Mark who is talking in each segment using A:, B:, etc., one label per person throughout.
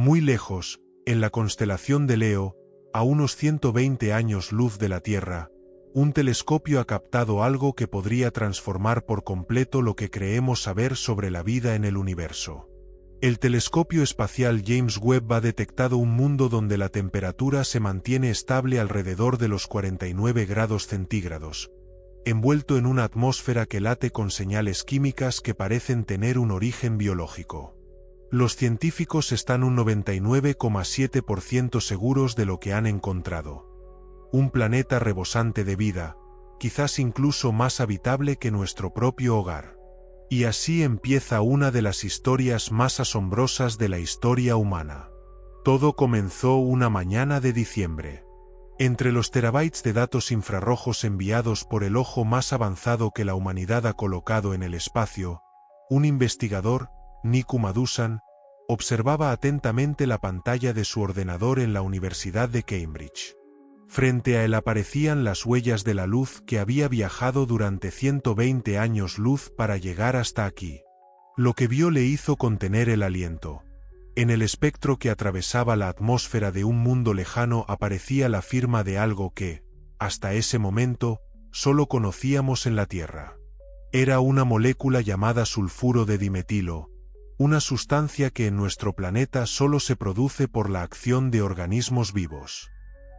A: Muy lejos, en la constelación de Leo, a unos 120 años luz de la Tierra, un telescopio ha captado algo que podría transformar por completo lo que creemos saber sobre la vida en el universo. El telescopio espacial James Webb ha detectado un mundo donde la temperatura se mantiene estable alrededor de los 49 grados centígrados, envuelto en una atmósfera que late con señales químicas que parecen tener un origen biológico. Los científicos están un 99,7% seguros de lo que han encontrado. Un planeta rebosante de vida, quizás incluso más habitable que nuestro propio hogar. Y así empieza una de las historias más asombrosas de la historia humana. Todo comenzó una mañana de diciembre. Entre los terabytes de datos infrarrojos enviados por el ojo más avanzado que la humanidad ha colocado en el espacio, un investigador, Niku Madusan, observaba atentamente la pantalla de su ordenador en la Universidad de Cambridge. Frente a él aparecían las huellas de la luz que había viajado durante 120 años luz para llegar hasta aquí. Lo que vio le hizo contener el aliento. En el espectro que atravesaba la atmósfera de un mundo lejano aparecía la firma de algo que, hasta ese momento, solo conocíamos en la Tierra. Era una molécula llamada sulfuro de dimetilo, una sustancia que en nuestro planeta solo se produce por la acción de organismos vivos.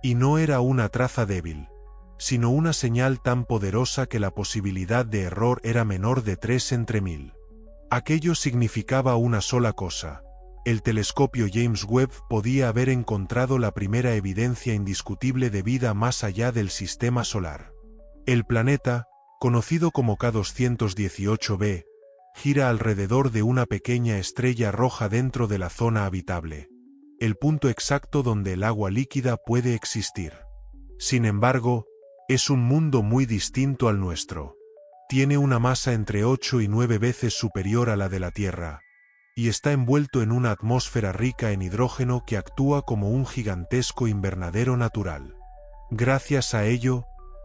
A: Y no era una traza débil, sino una señal tan poderosa que la posibilidad de error era menor de 3 entre 1000. Aquello significaba una sola cosa: el telescopio James Webb podía haber encontrado la primera evidencia indiscutible de vida más allá del sistema solar. El planeta, conocido como K218b, gira alrededor de una pequeña estrella roja dentro de la zona habitable, el punto exacto donde el agua líquida puede existir. Sin embargo, es un mundo muy distinto al nuestro. Tiene una masa entre 8 y 9 veces superior a la de la Tierra, y está envuelto en una atmósfera rica en hidrógeno que actúa como un gigantesco invernadero natural. Gracias a ello,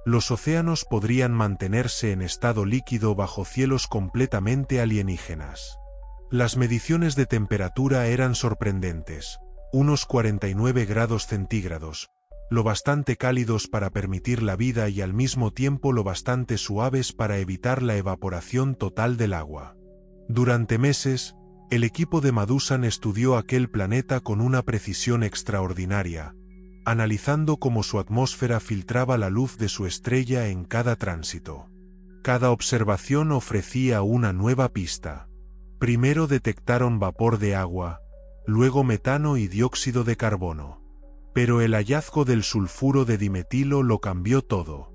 A: los océanos podrían mantenerse en estado líquido bajo cielos completamente alienígenas. Las mediciones de temperatura eran sorprendentes. Unos 49 grados centígrados, lo bastante cálidos para permitir la vida y al mismo tiempo lo bastante suaves para evitar la evaporación total del agua. Durante meses, el equipo de Madusan estudió aquel planeta con una precisión extraordinaria, analizando cómo su atmósfera filtraba la luz de su estrella en cada tránsito. Cada observación ofrecía una nueva pista. Primero detectaron vapor de agua, luego metano y dióxido de carbono. Pero el hallazgo del sulfuro de dimetilo lo cambió todo.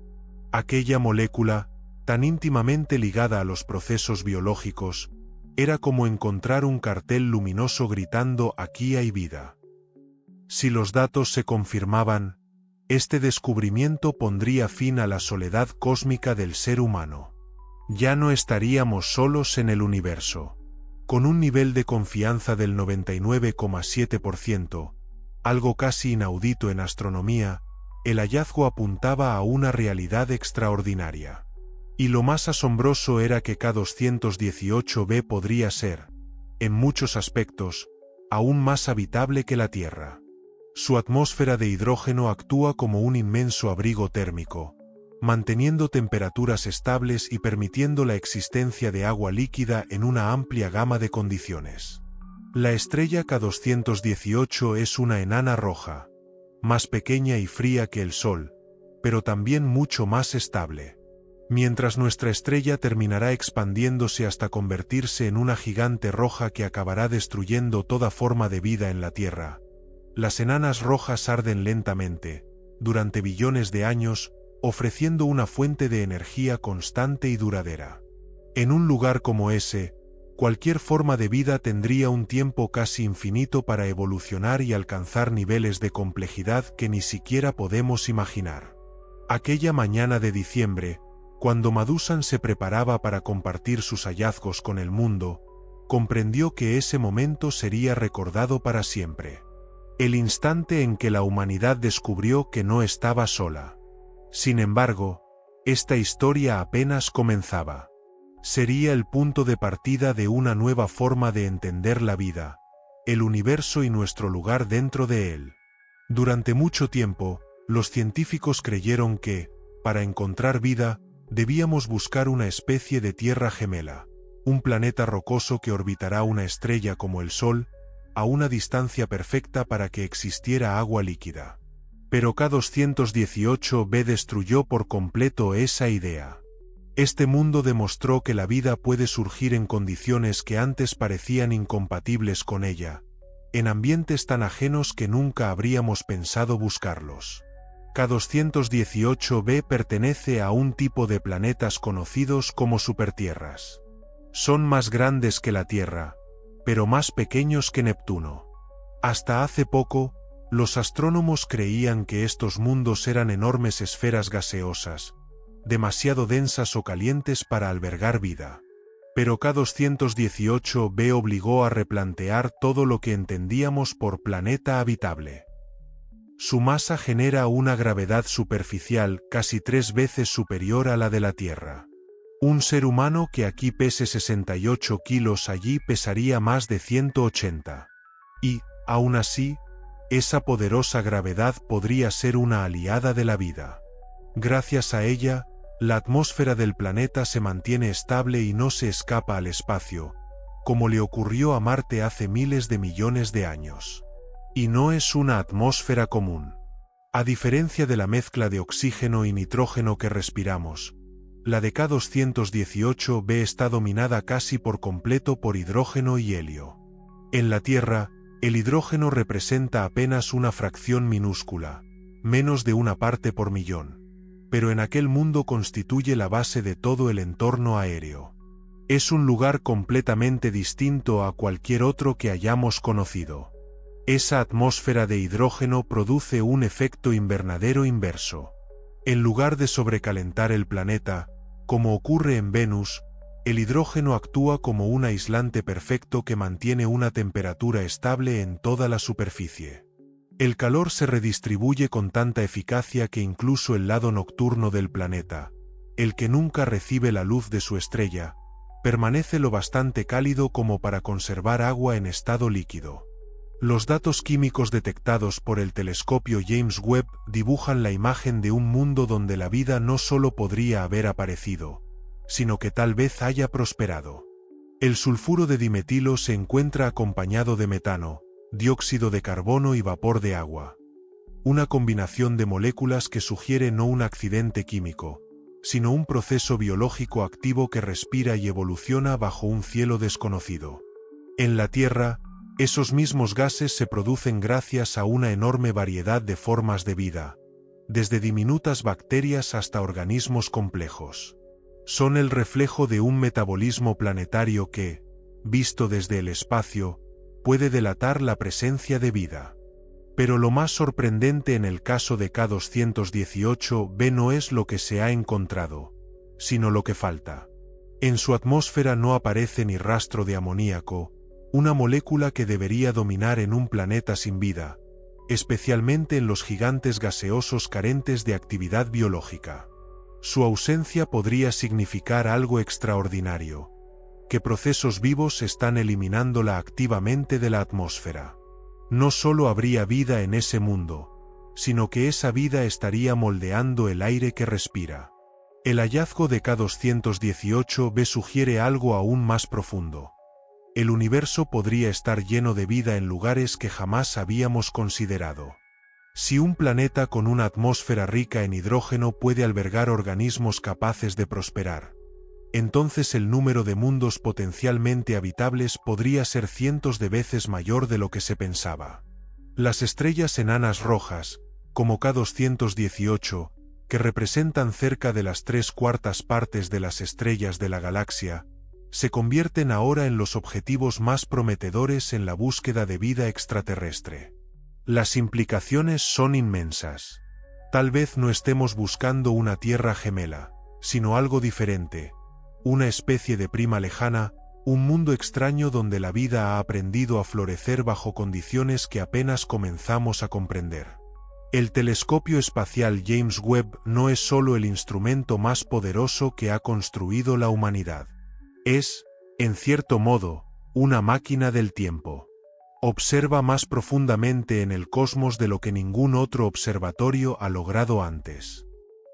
A: Aquella molécula, tan íntimamente ligada a los procesos biológicos, era como encontrar un cartel luminoso gritando «aquí hay vida». Si los datos se confirmaban, este descubrimiento pondría fin a la soledad cósmica del ser humano. Ya no estaríamos solos en el universo. Con un nivel de confianza del 99,7%, algo casi inaudito en astronomía, el hallazgo apuntaba a una realidad extraordinaria. Y lo más asombroso era que K218b podría ser, en muchos aspectos, aún más habitable que la Tierra. Su atmósfera de hidrógeno actúa como un inmenso abrigo térmico, manteniendo temperaturas estables y permitiendo la existencia de agua líquida en una amplia gama de condiciones. La estrella K218 es una enana roja, más pequeña y fría que el Sol, pero también mucho más estable. Mientras nuestra estrella terminará expandiéndose hasta convertirse en una gigante roja que acabará destruyendo toda forma de vida en la Tierra, las enanas rojas arden lentamente, durante billones de años, ofreciendo una fuente de energía constante y duradera. En un lugar como ese, cualquier forma de vida tendría un tiempo casi infinito para evolucionar y alcanzar niveles de complejidad que ni siquiera podemos imaginar. Aquella mañana de diciembre, cuando Madusan se preparaba para compartir sus hallazgos con el mundo, comprendió que ese momento sería recordado para siempre. El instante en que la humanidad descubrió que no estaba sola. Sin embargo, esta historia apenas comenzaba. Sería el punto de partida de una nueva forma de entender la vida, el universo y nuestro lugar dentro de él. Durante mucho tiempo, los científicos creyeron que, para encontrar vida, debíamos buscar una especie de tierra gemela, un planeta rocoso que orbitará una estrella como el Sol, a una distancia perfecta para que existiera agua líquida. Pero K218b destruyó por completo esa idea. Este mundo demostró que la vida puede surgir en condiciones que antes parecían incompatibles con ella, en ambientes tan ajenos que nunca habríamos pensado buscarlos. K218b pertenece a un tipo de planetas conocidos como supertierras. Son más grandes que la Tierra, pero más pequeños que Neptuno. Hasta hace poco, los astrónomos creían que estos mundos eran enormes esferas gaseosas, demasiado densas o calientes para albergar vida. Pero K218b obligó a replantear todo lo que entendíamos por planeta habitable. Su masa genera una gravedad superficial casi 3 veces superior a la de la Tierra. Un ser humano que aquí pese 68 kilos allí pesaría más de 180. Y, aún así, esa poderosa gravedad podría ser una aliada de la vida. Gracias a ella, la atmósfera del planeta se mantiene estable y no se escapa al espacio, como le ocurrió a Marte hace miles de millones de años. Y no es una atmósfera común. A diferencia de la mezcla de oxígeno y nitrógeno que respiramos, la de K218b está dominada casi por completo por hidrógeno y helio. En la Tierra, el hidrógeno representa apenas una fracción minúscula, menos de una parte por millón, pero en aquel mundo constituye la base de todo el entorno aéreo. Es un lugar completamente distinto a cualquier otro que hayamos conocido. Esa atmósfera de hidrógeno produce un efecto invernadero inverso. En lugar de sobrecalentar el planeta, como ocurre en Venus, el hidrógeno actúa como un aislante perfecto que mantiene una temperatura estable en toda la superficie. El calor se redistribuye con tanta eficacia que incluso el lado nocturno del planeta, el que nunca recibe la luz de su estrella, permanece lo bastante cálido como para conservar agua en estado líquido. Los datos químicos detectados por el telescopio James Webb dibujan la imagen de un mundo donde la vida no solo podría haber aparecido, sino que tal vez haya prosperado. El sulfuro de dimetilo se encuentra acompañado de metano, dióxido de carbono y vapor de agua. Una combinación de moléculas que sugiere no un accidente químico, sino un proceso biológico activo que respira y evoluciona bajo un cielo desconocido. En la Tierra, esos mismos gases se producen gracias a una enorme variedad de formas de vida, desde diminutas bacterias hasta organismos complejos. Son el reflejo de un metabolismo planetario que, visto desde el espacio, puede delatar la presencia de vida. Pero lo más sorprendente en el caso de K218b no es lo que se ha encontrado, sino lo que falta. En su atmósfera no aparece ni rastro de amoníaco, una molécula que debería dominar en un planeta sin vida, especialmente en los gigantes gaseosos carentes de actividad biológica. Su ausencia podría significar algo extraordinario, que procesos vivos están eliminándola activamente de la atmósfera. No solo habría vida en ese mundo, sino que esa vida estaría moldeando el aire que respira. El hallazgo de K218b sugiere algo aún más profundo. El universo podría estar lleno de vida en lugares que jamás habíamos considerado. Si un planeta con una atmósfera rica en hidrógeno puede albergar organismos capaces de prosperar, entonces el número de mundos potencialmente habitables podría ser cientos de veces mayor de lo que se pensaba. Las estrellas enanas rojas, como K218, que representan cerca de las 3/4 partes de las estrellas de la galaxia, se convierten ahora en los objetivos más prometedores en la búsqueda de vida extraterrestre. Las implicaciones son inmensas. Tal vez no estemos buscando una tierra gemela, sino algo diferente, una especie de prima lejana, un mundo extraño donde la vida ha aprendido a florecer bajo condiciones que apenas comenzamos a comprender. El telescopio espacial James Webb no es solo el instrumento más poderoso que ha construido la humanidad. Es, en cierto modo, una máquina del tiempo. Observa más profundamente en el cosmos de lo que ningún otro observatorio ha logrado antes.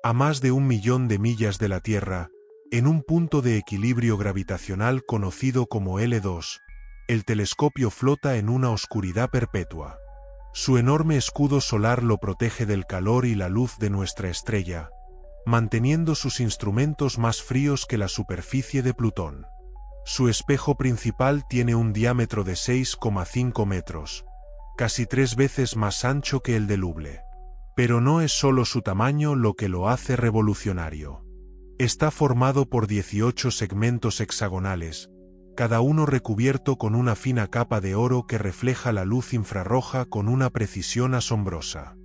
A: A más de 1 millón de millas de la Tierra, en un punto de equilibrio gravitacional conocido como L2, el telescopio flota en una oscuridad perpetua. Su enorme escudo solar lo protege del calor y la luz de nuestra estrella, manteniendo sus instrumentos más fríos que la superficie de Plutón. Su espejo principal tiene un diámetro de 6,5 metros, casi 3 veces más ancho que el del Hubble. Pero no es solo su tamaño lo que lo hace revolucionario. Está formado por 18 segmentos hexagonales, cada uno recubierto con una fina capa de oro que refleja la luz infrarroja con una precisión asombrosa.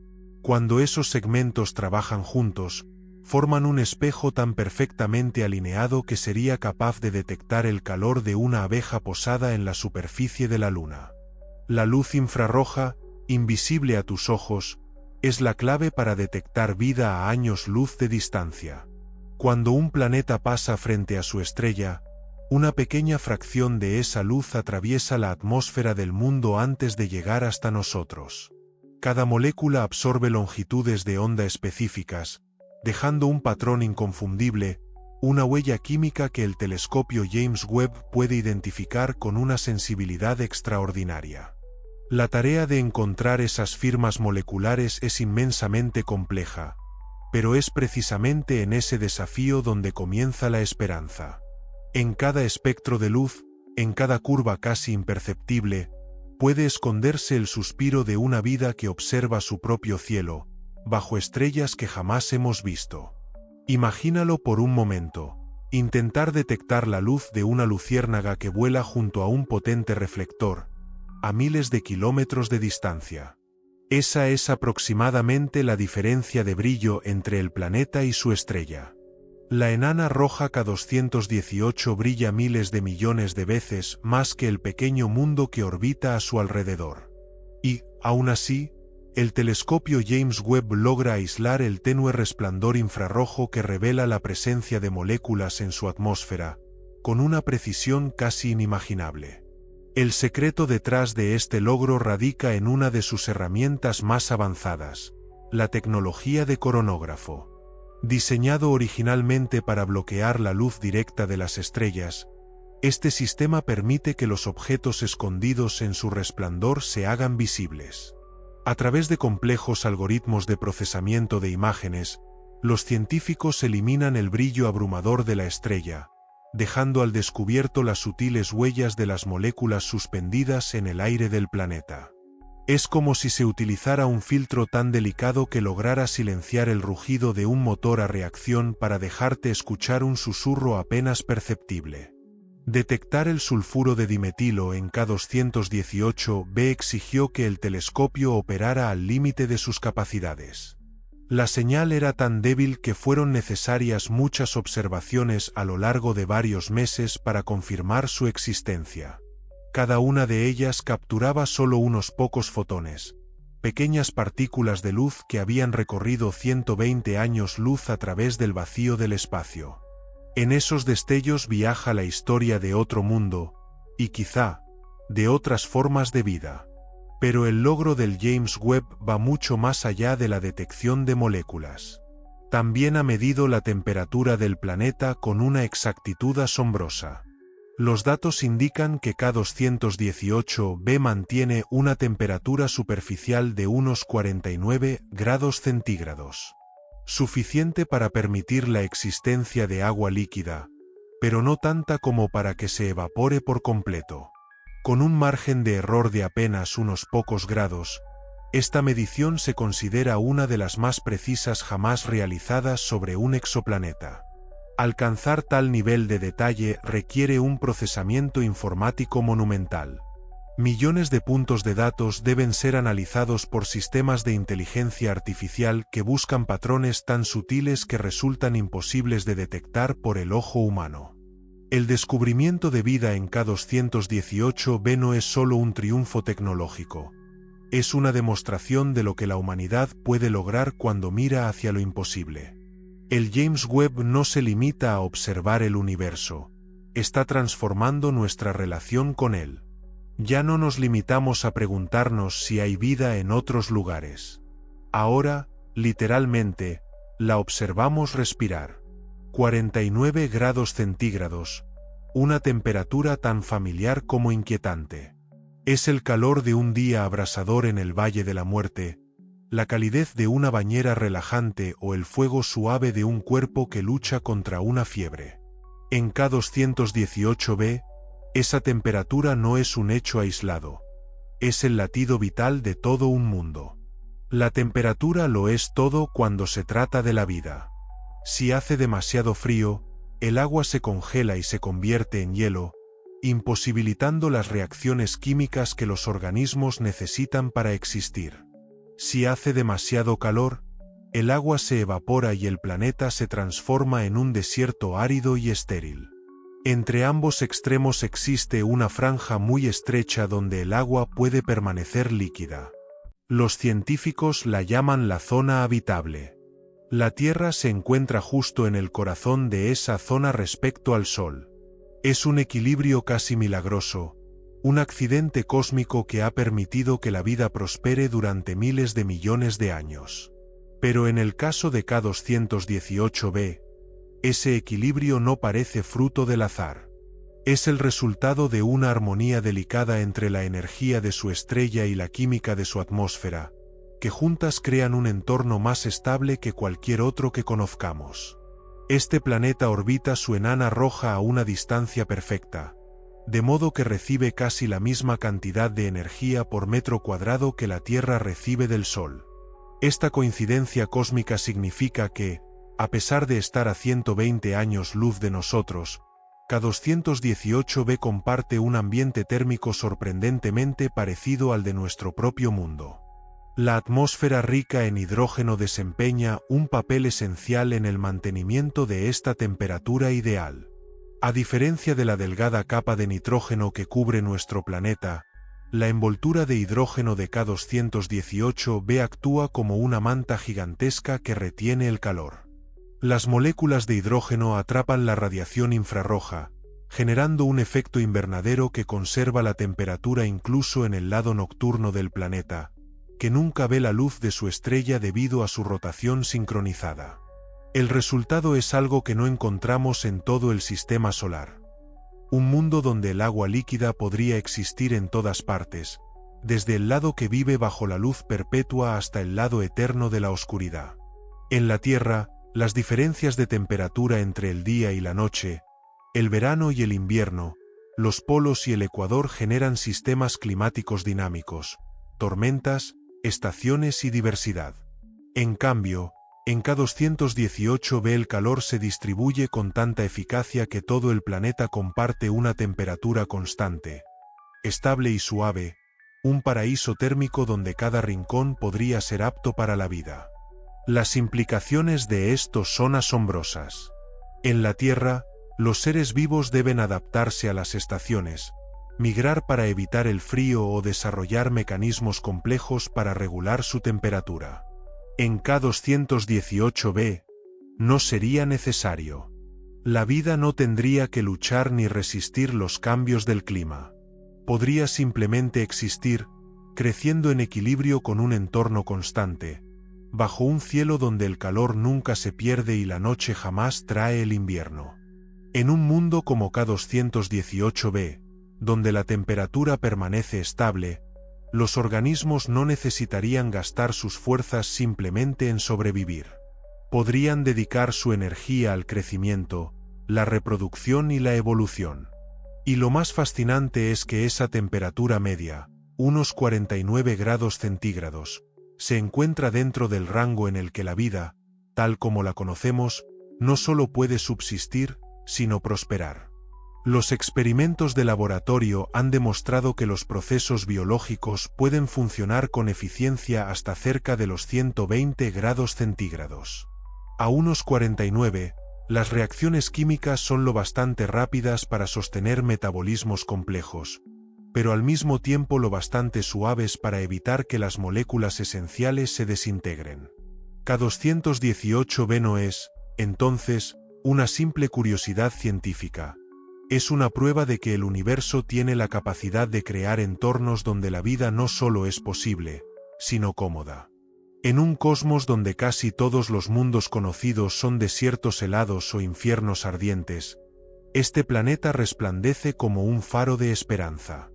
A: Cuando esos segmentos trabajan juntos, forman un espejo tan perfectamente alineado que sería capaz de detectar el calor de una abeja posada en la superficie de la Luna. La luz infrarroja, invisible a tus ojos, es la clave para detectar vida a años luz de distancia. Cuando un planeta pasa frente a su estrella, una pequeña fracción de esa luz atraviesa la atmósfera del mundo antes de llegar hasta nosotros. Cada molécula absorbe longitudes de onda específicas, dejando un patrón inconfundible, una huella química que el telescopio James Webb puede identificar con una sensibilidad extraordinaria. La tarea de encontrar esas firmas moleculares es inmensamente compleja, pero es precisamente en ese desafío donde comienza la esperanza. En cada espectro de luz, en cada curva casi imperceptible, puede esconderse el suspiro de una vida que observa su propio cielo, bajo estrellas que jamás hemos visto. Imagínalo por un momento, intentar detectar la luz de una luciérnaga que vuela junto a un potente reflector, a miles de kilómetros de distancia. Esa es aproximadamente la diferencia de brillo entre el planeta y su estrella. La enana roja K218 brilla miles de millones de veces más que el pequeño mundo que orbita a su alrededor. Y, aún así, el telescopio James Webb logra aislar el tenue resplandor infrarrojo que revela la presencia de moléculas en su atmósfera, con una precisión casi inimaginable. El secreto detrás de este logro radica en una de sus herramientas más avanzadas, la tecnología de coronógrafo. Diseñado originalmente para bloquear la luz directa de las estrellas, este sistema permite que los objetos escondidos en su resplandor se hagan visibles. A través de complejos algoritmos de procesamiento de imágenes, los científicos eliminan el brillo abrumador de la estrella, dejando al descubierto las sutiles huellas de las moléculas suspendidas en el aire del planeta. Es como si se utilizara un filtro tan delicado que lograra silenciar el rugido de un motor a reacción para dejarte escuchar un susurro apenas perceptible. Detectar el sulfuro de dimetilo en K218b exigió que el telescopio operara al límite de sus capacidades. La señal era tan débil que fueron necesarias muchas observaciones a lo largo de varios meses para confirmar su existencia. Cada una de ellas capturaba solo unos pocos fotones, pequeñas partículas de luz que habían recorrido 120 años luz a través del vacío del espacio. En esos destellos viaja la historia de otro mundo, y quizá, de otras formas de vida. Pero el logro del James Webb va mucho más allá de la detección de moléculas. También ha medido la temperatura del planeta con una exactitud asombrosa. Los datos indican que K218b mantiene una temperatura superficial de unos 49 grados centígrados. Suficiente para permitir la existencia de agua líquida, pero no tanta como para que se evapore por completo. Con un margen de error de apenas unos pocos grados, esta medición se considera una de las más precisas jamás realizadas sobre un exoplaneta. Alcanzar tal nivel de detalle requiere un procesamiento informático monumental. Millones de puntos de datos deben ser analizados por sistemas de inteligencia artificial que buscan patrones tan sutiles que resultan imposibles de detectar por el ojo humano. El descubrimiento de vida en K218b no es solo un triunfo tecnológico. Es una demostración de lo que la humanidad puede lograr cuando mira hacia lo imposible. El James Webb no se limita a observar el universo, está transformando nuestra relación con él. Ya no nos limitamos a preguntarnos si hay vida en otros lugares. Ahora, literalmente, la observamos respirar. 49 grados centígrados, una temperatura tan familiar como inquietante. Es el calor de un día abrasador en el Valle de la Muerte, la calidez de una bañera relajante o el fuego suave de un cuerpo que lucha contra una fiebre. En K218b, esa temperatura no es un hecho aislado. Es el latido vital de todo un mundo. La temperatura lo es todo cuando se trata de la vida. Si hace demasiado frío, el agua se congela y se convierte en hielo, imposibilitando las reacciones químicas que los organismos necesitan para existir. Si hace demasiado calor, el agua se evapora y el planeta se transforma en un desierto árido y estéril. Entre ambos extremos existe una franja muy estrecha donde el agua puede permanecer líquida. Los científicos la llaman la zona habitable. La Tierra se encuentra justo en el corazón de esa zona respecto al Sol. Es un equilibrio casi milagroso, un accidente cósmico que ha permitido que la vida prospere durante miles de millones de años. Pero en el caso de K218b, ese equilibrio no parece fruto del azar. Es el resultado de una armonía delicada entre la energía de su estrella y la química de su atmósfera, que juntas crean un entorno más estable que cualquier otro que conozcamos. Este planeta orbita su enana roja a una distancia perfecta, de modo que recibe casi la misma cantidad de energía por metro cuadrado que la Tierra recibe del Sol. Esta coincidencia cósmica significa que, a pesar de estar a 120 años luz de nosotros, K218b comparte un ambiente térmico sorprendentemente parecido al de nuestro propio mundo. La atmósfera rica en hidrógeno desempeña un papel esencial en el mantenimiento de esta temperatura ideal. A diferencia de la delgada capa de nitrógeno que cubre nuestro planeta, la envoltura de hidrógeno de K218b actúa como una manta gigantesca que retiene el calor. Las moléculas de hidrógeno atrapan la radiación infrarroja, generando un efecto invernadero que conserva la temperatura incluso en el lado nocturno del planeta, que nunca ve la luz de su estrella debido a su rotación sincronizada. El resultado es algo que no encontramos en todo el sistema solar. Un mundo donde el agua líquida podría existir en todas partes, desde el lado que vive bajo la luz perpetua hasta el lado eterno de la oscuridad. En la Tierra, las diferencias de temperatura entre el día y la noche, el verano y el invierno, los polos y el ecuador generan sistemas climáticos dinámicos, tormentas, estaciones y diversidad. En cambio, en K218b el calor se distribuye con tanta eficacia que todo el planeta comparte una temperatura constante, estable y suave, un paraíso térmico donde cada rincón podría ser apto para la vida. Las implicaciones de esto son asombrosas. En la Tierra, los seres vivos deben adaptarse a las estaciones, migrar para evitar el frío o desarrollar mecanismos complejos para regular su temperatura. En K218b, no sería necesario. La vida no tendría que luchar ni resistir los cambios del clima. Podría simplemente existir, creciendo en equilibrio con un entorno constante, bajo un cielo donde el calor nunca se pierde y la noche jamás trae el invierno. En un mundo como K218b, donde la temperatura permanece estable, los organismos no necesitarían gastar sus fuerzas simplemente en sobrevivir. Podrían dedicar su energía al crecimiento, la reproducción y la evolución. Y lo más fascinante es que esa temperatura media, unos 49 grados centígrados, se encuentra dentro del rango en el que la vida, tal como la conocemos, no solo puede subsistir, sino prosperar. Los experimentos de laboratorio han demostrado que los procesos biológicos pueden funcionar con eficiencia hasta cerca de los 120 grados centígrados. A unos 49, las reacciones químicas son lo bastante rápidas para sostener metabolismos complejos, pero al mismo tiempo lo bastante suaves para evitar que las moléculas esenciales se desintegren. K218b no es, entonces, una simple curiosidad científica. Es una prueba de que el universo tiene la capacidad de crear entornos donde la vida no solo es posible, sino cómoda. En un cosmos donde casi todos los mundos conocidos son desiertos helados o infiernos ardientes, este planeta resplandece como un faro de esperanza.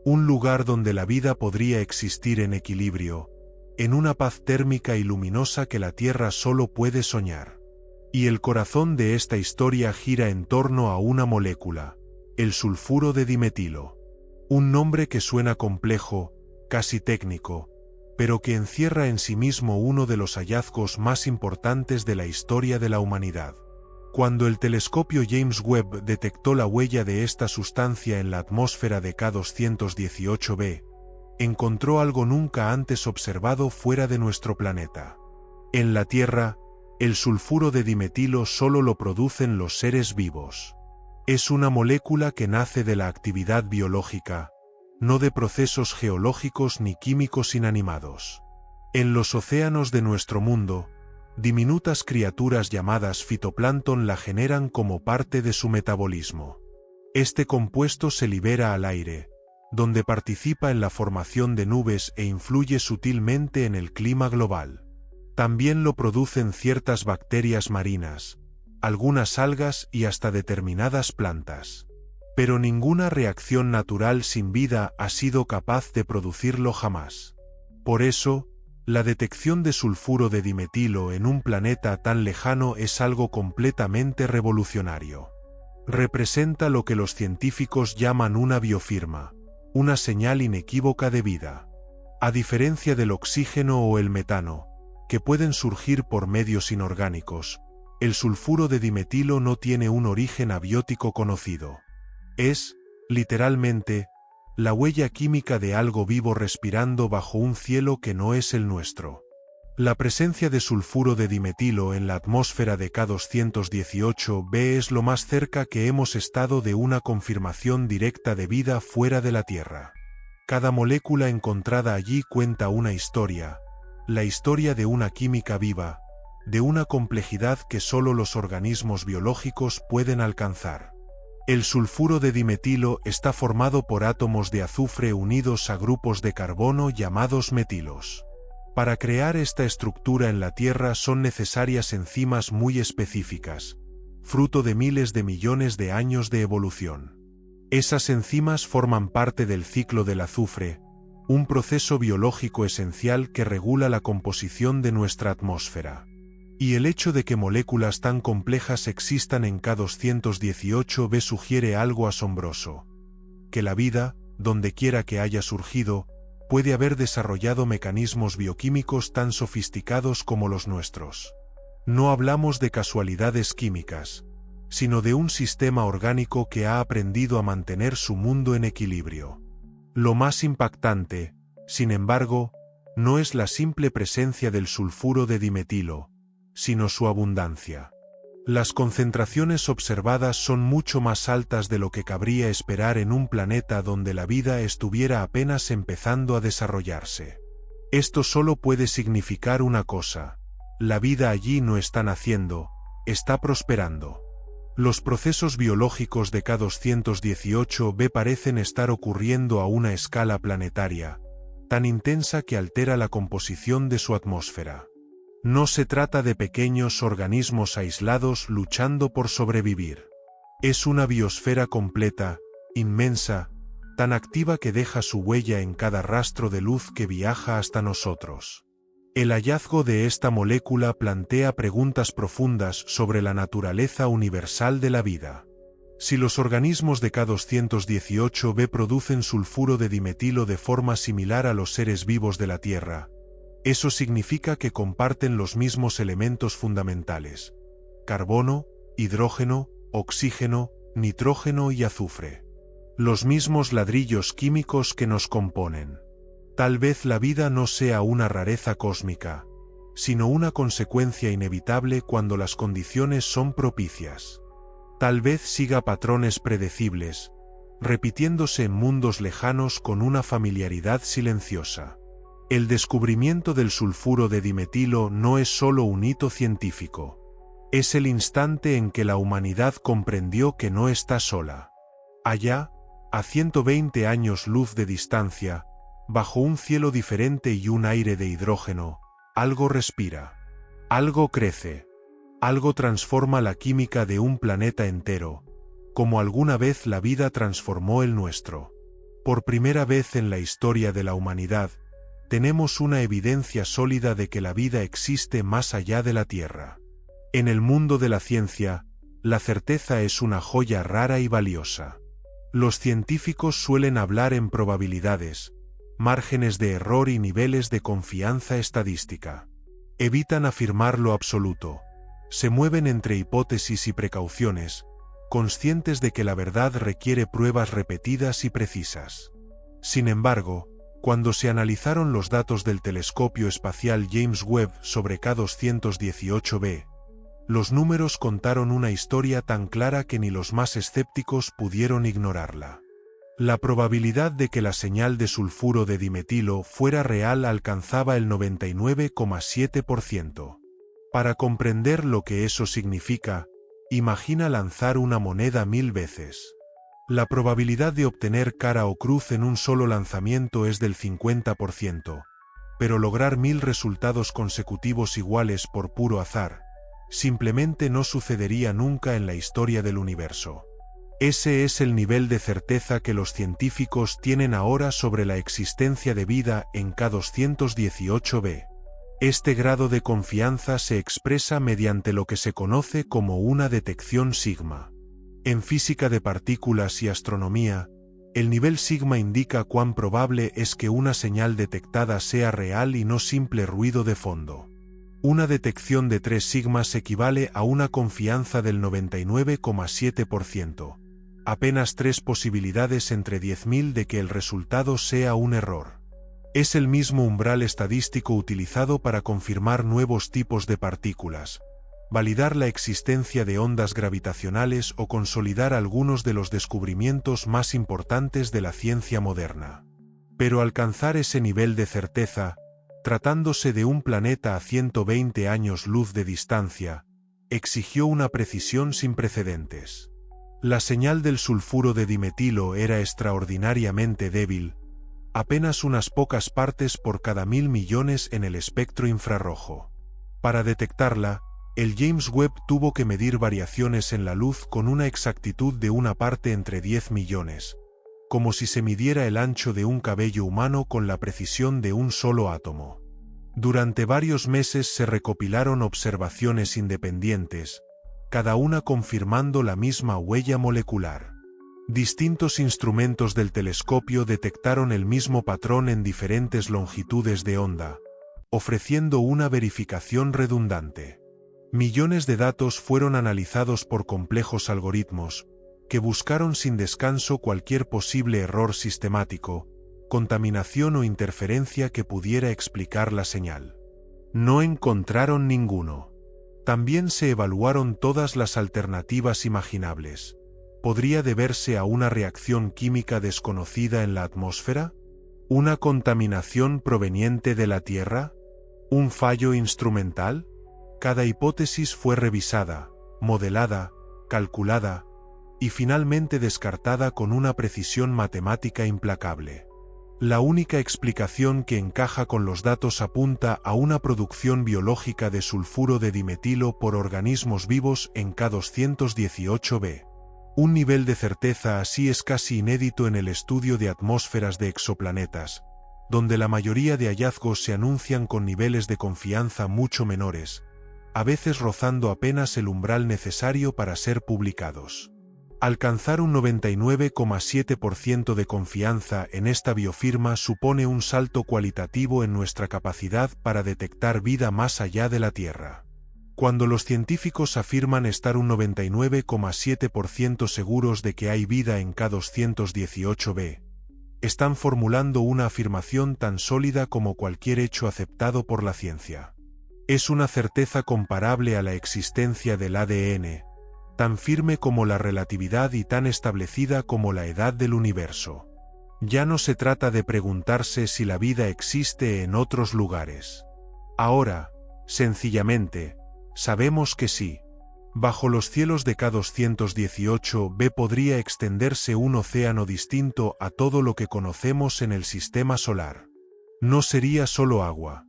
A: Un lugar donde la vida podría existir en equilibrio, en una paz térmica y luminosa que la Tierra solo puede soñar. Y el corazón de esta historia gira en torno a una molécula, el sulfuro de dimetilo. Un nombre que suena complejo, casi técnico, pero que encierra en sí mismo uno de los hallazgos más importantes de la historia de la humanidad. Cuando el telescopio James Webb detectó la huella de esta sustancia en la atmósfera de K218b, encontró algo nunca antes observado fuera de nuestro planeta. En la Tierra, el sulfuro de dimetilo solo lo producen los seres vivos. Es una molécula que nace de la actividad biológica, no de procesos geológicos ni químicos inanimados. En los océanos de nuestro mundo, diminutas criaturas llamadas fitoplancton la generan como parte de su metabolismo. Este compuesto se libera al aire, donde participa en la formación de nubes e influye sutilmente en el clima global. También lo producen ciertas bacterias marinas, algunas algas y hasta determinadas plantas. Pero ninguna reacción natural sin vida ha sido capaz de producirlo jamás. Por eso, la detección de sulfuro de dimetilo en un planeta tan lejano es algo completamente revolucionario. Representa lo que los científicos llaman una biofirma, una señal inequívoca de vida. A diferencia del oxígeno o el metano, que pueden surgir por medios inorgánicos, el sulfuro de dimetilo no tiene un origen abiótico conocido. Es, literalmente, la huella química de algo vivo respirando bajo un cielo que no es el nuestro. La presencia de sulfuro de dimetilo en la atmósfera de K218b es lo más cerca que hemos estado de una confirmación directa de vida fuera de la Tierra. Cada molécula encontrada allí cuenta una historia, la historia de una química viva, de una complejidad que solo los organismos biológicos pueden alcanzar. El sulfuro de dimetilo está formado por átomos de azufre unidos a grupos de carbono llamados metilos. Para crear esta estructura en la Tierra son necesarias enzimas muy específicas, fruto de miles de millones de años de evolución. Esas enzimas forman parte del ciclo del azufre, un proceso biológico esencial que regula la composición de nuestra atmósfera. Y el hecho de que moléculas tan complejas existan en K218b sugiere algo asombroso: que la vida, donde quiera que haya surgido, puede haber desarrollado mecanismos bioquímicos tan sofisticados como los nuestros. No hablamos de casualidades químicas, sino de un sistema orgánico que ha aprendido a mantener su mundo en equilibrio. Lo más impactante, sin embargo, no es la simple presencia del sulfuro de dimetilo, sino su abundancia. Las concentraciones observadas son mucho más altas de lo que cabría esperar en un planeta donde la vida estuviera apenas empezando a desarrollarse. Esto solo puede significar una cosa: la vida allí no está naciendo, está prosperando. Los procesos biológicos de K218b parecen estar ocurriendo a una escala planetaria, tan intensa que altera la composición de su atmósfera. No se trata de pequeños organismos aislados luchando por sobrevivir. Es una biosfera completa, inmensa, tan activa que deja su huella en cada rastro de luz que viaja hasta nosotros. El hallazgo de esta molécula plantea preguntas profundas sobre la naturaleza universal de la vida. Si los organismos de K218b producen sulfuro de dimetilo de forma similar a los seres vivos de la Tierra, eso significa que comparten los mismos elementos fundamentales: carbono, hidrógeno, oxígeno, nitrógeno y azufre. Los mismos ladrillos químicos que nos componen. Tal vez la vida no sea una rareza cósmica, sino una consecuencia inevitable cuando las condiciones son propicias. Tal vez siga patrones predecibles, repitiéndose en mundos lejanos con una familiaridad silenciosa. El descubrimiento del sulfuro de dimetilo no es solo un hito científico. Es el instante en que la humanidad comprendió que no está sola. Allá, a 120 años luz de distancia, bajo un cielo diferente y un aire de hidrógeno, algo respira. Algo crece. Algo transforma la química de un planeta entero, como alguna vez la vida transformó el nuestro. Por primera vez en la historia de la humanidad, tenemos una evidencia sólida de que la vida existe más allá de la Tierra. En el mundo de la ciencia, la certeza es una joya rara y valiosa. Los científicos suelen hablar en probabilidades, márgenes de error y niveles de confianza estadística. Evitan afirmar lo absoluto. Se mueven entre hipótesis y precauciones, conscientes de que la verdad requiere pruebas repetidas y precisas. Sin embargo, cuando se analizaron los datos del telescopio espacial James Webb sobre K218b, los números contaron una historia tan clara que ni los más escépticos pudieron ignorarla. La probabilidad de que la señal de sulfuro de dimetilo fuera real alcanzaba el 99,7%. Para comprender lo que eso significa, imagina lanzar una moneda 1000 veces. La probabilidad de obtener cara o cruz en un solo lanzamiento es del 50%, pero lograr 1000 resultados consecutivos iguales por puro azar, simplemente no sucedería nunca en la historia del universo. Ese es el nivel de certeza que los científicos tienen ahora sobre la existencia de vida en K218b. Este grado de confianza se expresa mediante lo que se conoce como una detección sigma. En física de partículas y astronomía, el nivel sigma indica cuán probable es que una señal detectada sea real y no simple ruido de fondo. Una detección de 3 sigmas equivale a una confianza del 99,7%. Apenas 3 posibilidades entre 10.000 de que el resultado sea un error. Es el mismo umbral estadístico utilizado para confirmar nuevos tipos de partículas, validar la existencia de ondas gravitacionales o consolidar algunos de los descubrimientos más importantes de la ciencia moderna. Pero alcanzar ese nivel de certeza, tratándose de un planeta a 120 años luz de distancia, exigió una precisión sin precedentes. La señal del sulfuro de dimetilo era extraordinariamente débil, apenas unas pocas partes por cada 1000 millones en el espectro infrarrojo. Para detectarla, el James Webb tuvo que medir variaciones en la luz con una exactitud de una parte entre 10 millones, como si se midiera el ancho de un cabello humano con la precisión de un solo átomo. Durante varios meses se recopilaron observaciones independientes, cada una confirmando la misma huella molecular. Distintos instrumentos del telescopio detectaron el mismo patrón en diferentes longitudes de onda, ofreciendo una verificación redundante. Millones de datos fueron analizados por complejos algoritmos, que buscaron sin descanso cualquier posible error sistemático, contaminación o interferencia que pudiera explicar la señal. No encontraron ninguno. También se evaluaron todas las alternativas imaginables. ¿Podría deberse a una reacción química desconocida en la atmósfera? ¿Una contaminación proveniente de la Tierra? ¿Un fallo instrumental? Cada hipótesis fue revisada, modelada, calculada, y finalmente descartada con una precisión matemática implacable. La única explicación que encaja con los datos apunta a una producción biológica de sulfuro de dimetilo por organismos vivos en K218b. Un nivel de certeza así es casi inédito en el estudio de atmósferas de exoplanetas, donde la mayoría de hallazgos se anuncian con niveles de confianza mucho menores, a veces rozando apenas el umbral necesario para ser publicados. Alcanzar un 99,7% de confianza en esta biofirma supone un salto cualitativo en nuestra capacidad para detectar vida más allá de la Tierra. Cuando los científicos afirman estar un 99,7% seguros de que hay vida en K218b, están formulando una afirmación tan sólida como cualquier hecho aceptado por la ciencia. Es una certeza comparable a la existencia del ADN, tan firme como la relatividad y tan establecida como la edad del universo. Ya no se trata de preguntarse si la vida existe en otros lugares. Ahora, sencillamente, sabemos que sí. Bajo los cielos de K218b podría extenderse un océano distinto a todo lo que conocemos en el sistema solar. No sería solo agua.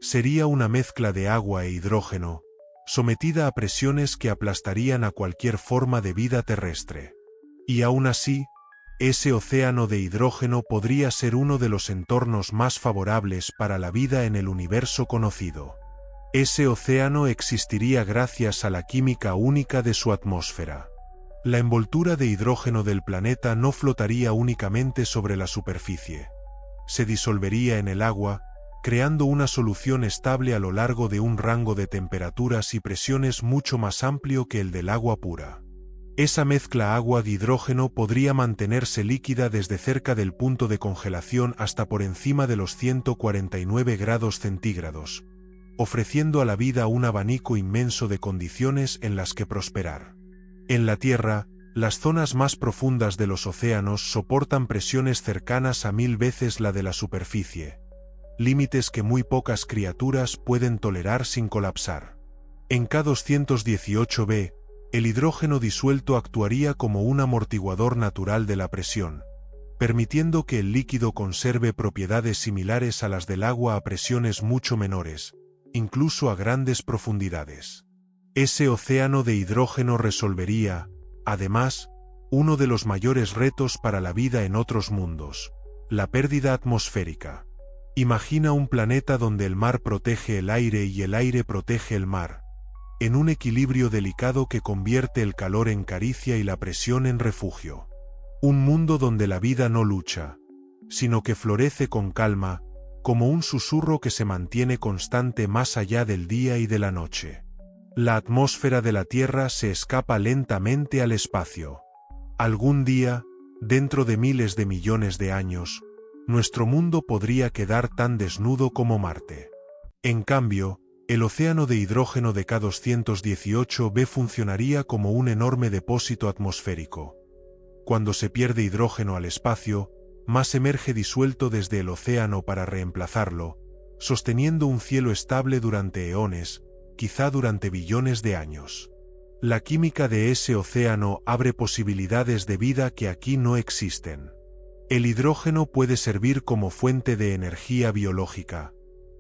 A: Sería una mezcla de agua e hidrógeno, sometida a presiones que aplastarían a cualquier forma de vida terrestre. Y aún así, ese océano de hidrógeno podría ser uno de los entornos más favorables para la vida en el universo conocido. Ese océano existiría gracias a la química única de su atmósfera. La envoltura de hidrógeno del planeta no flotaría únicamente sobre la superficie. Se disolvería en el agua, creando una solución estable a lo largo de un rango de temperaturas y presiones mucho más amplio que el del agua pura. Esa mezcla agua-hidrógeno podría mantenerse líquida desde cerca del punto de congelación hasta por encima de los 149 grados centígrados, ofreciendo a la vida un abanico inmenso de condiciones en las que prosperar. En la Tierra, las zonas más profundas de los océanos soportan presiones cercanas a 1000 veces la de la superficie, límites que muy pocas criaturas pueden tolerar sin colapsar. En K218b, el hidrógeno disuelto actuaría como un amortiguador natural de la presión, permitiendo que el líquido conserve propiedades similares a las del agua a presiones mucho menores, incluso a grandes profundidades. Ese océano de hidrógeno resolvería, además, uno de los mayores retos para la vida en otros mundos: la pérdida atmosférica. Imagina un planeta donde el mar protege el aire y el aire protege el mar, en un equilibrio delicado que convierte el calor en caricia y la presión en refugio. Un mundo donde la vida no lucha, sino que florece con calma, como un susurro que se mantiene constante más allá del día y de la noche. La atmósfera de la Tierra se escapa lentamente al espacio. Algún día, dentro de miles de millones de años, nuestro mundo podría quedar tan desnudo como Marte. En cambio, el océano de hidrógeno de K218b funcionaría como un enorme depósito atmosférico. Cuando se pierde hidrógeno al espacio, más emerge disuelto desde el océano para reemplazarlo, sosteniendo un cielo estable durante eones, quizá durante billones de años. La química de ese océano abre posibilidades de vida que aquí no existen. El hidrógeno puede servir como fuente de energía biológica,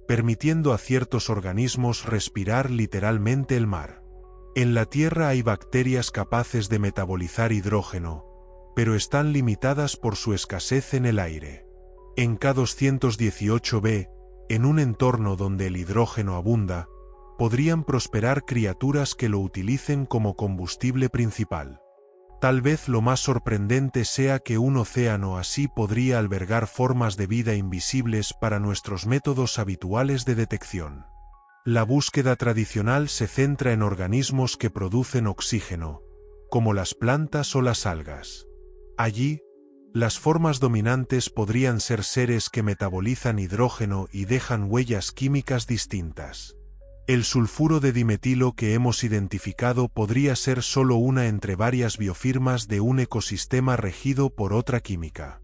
A: permitiendo a ciertos organismos respirar literalmente el mar. En la Tierra hay bacterias capaces de metabolizar hidrógeno, pero están limitadas por su escasez en el aire. En K218b, en un entorno donde el hidrógeno abunda, podrían prosperar criaturas que lo utilicen como combustible principal. Tal vez lo más sorprendente sea que un océano así podría albergar formas de vida invisibles para nuestros métodos habituales de detección. La búsqueda tradicional se centra en organismos que producen oxígeno, como las plantas o las algas. Allí, las formas dominantes podrían ser seres que metabolizan hidrógeno y dejan huellas químicas distintas. El sulfuro de dimetilo que hemos identificado podría ser solo una entre varias biofirmas de un ecosistema regido por otra química.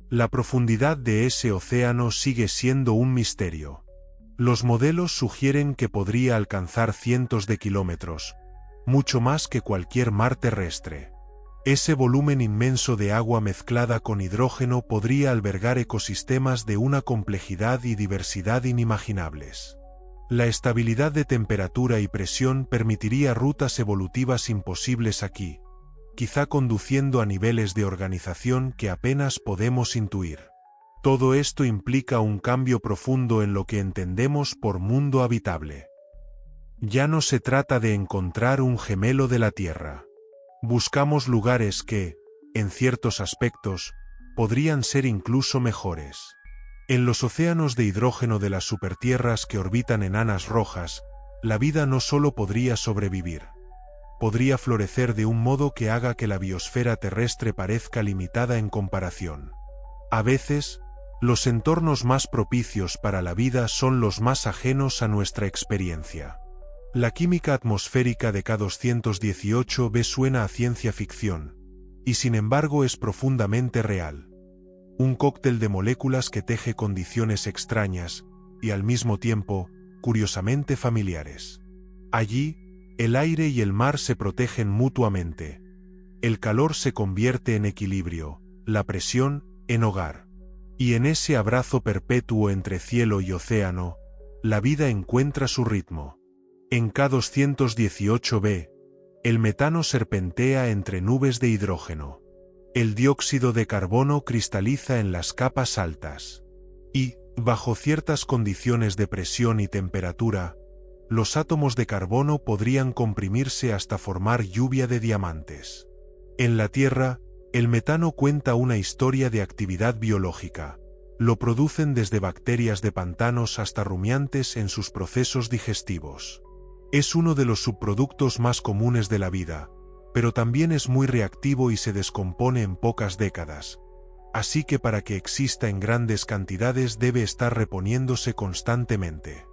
A: La profundidad de ese océano sigue siendo un misterio. Los modelos sugieren que podría alcanzar cientos de kilómetros, mucho más que cualquier mar terrestre. Ese volumen inmenso de agua mezclada con hidrógeno podría albergar ecosistemas de una complejidad y diversidad inimaginables. La estabilidad de temperatura y presión permitiría rutas evolutivas imposibles aquí, quizá conduciendo a niveles de organización que apenas podemos intuir. Todo esto implica un cambio profundo en lo que entendemos por mundo habitable. Ya no se trata de encontrar un gemelo de la Tierra. Buscamos lugares que, en ciertos aspectos, podrían ser incluso mejores. En los océanos de hidrógeno de las supertierras que orbitan enanas rojas, la vida no solo podría sobrevivir. Podría florecer de un modo que haga que la biosfera terrestre parezca limitada en comparación. A veces, los entornos más propicios para la vida son los más ajenos a nuestra experiencia. La química atmosférica de K218b suena a ciencia ficción, y sin embargo es profundamente real. Un cóctel de moléculas que teje condiciones extrañas, y al mismo tiempo, curiosamente familiares. Allí, El aire y el mar se protegen mutuamente. El calor se convierte en equilibrio, la presión, en hogar. Y en ese abrazo perpetuo entre cielo y océano, la vida encuentra su ritmo. En K218b, el metano serpentea entre nubes de hidrógeno. El dióxido de carbono cristaliza en las capas altas. Y, bajo ciertas condiciones de presión y temperatura, los átomos de carbono podrían comprimirse hasta formar lluvia de diamantes. En la Tierra, el metano cuenta una historia de actividad biológica. Lo producen desde bacterias de pantanos hasta rumiantes en sus procesos digestivos. Es uno de los subproductos más comunes de la vida, pero también es muy reactivo y se descompone en pocas décadas. Así que para que exista en grandes cantidades debe estar reponiéndose constantemente.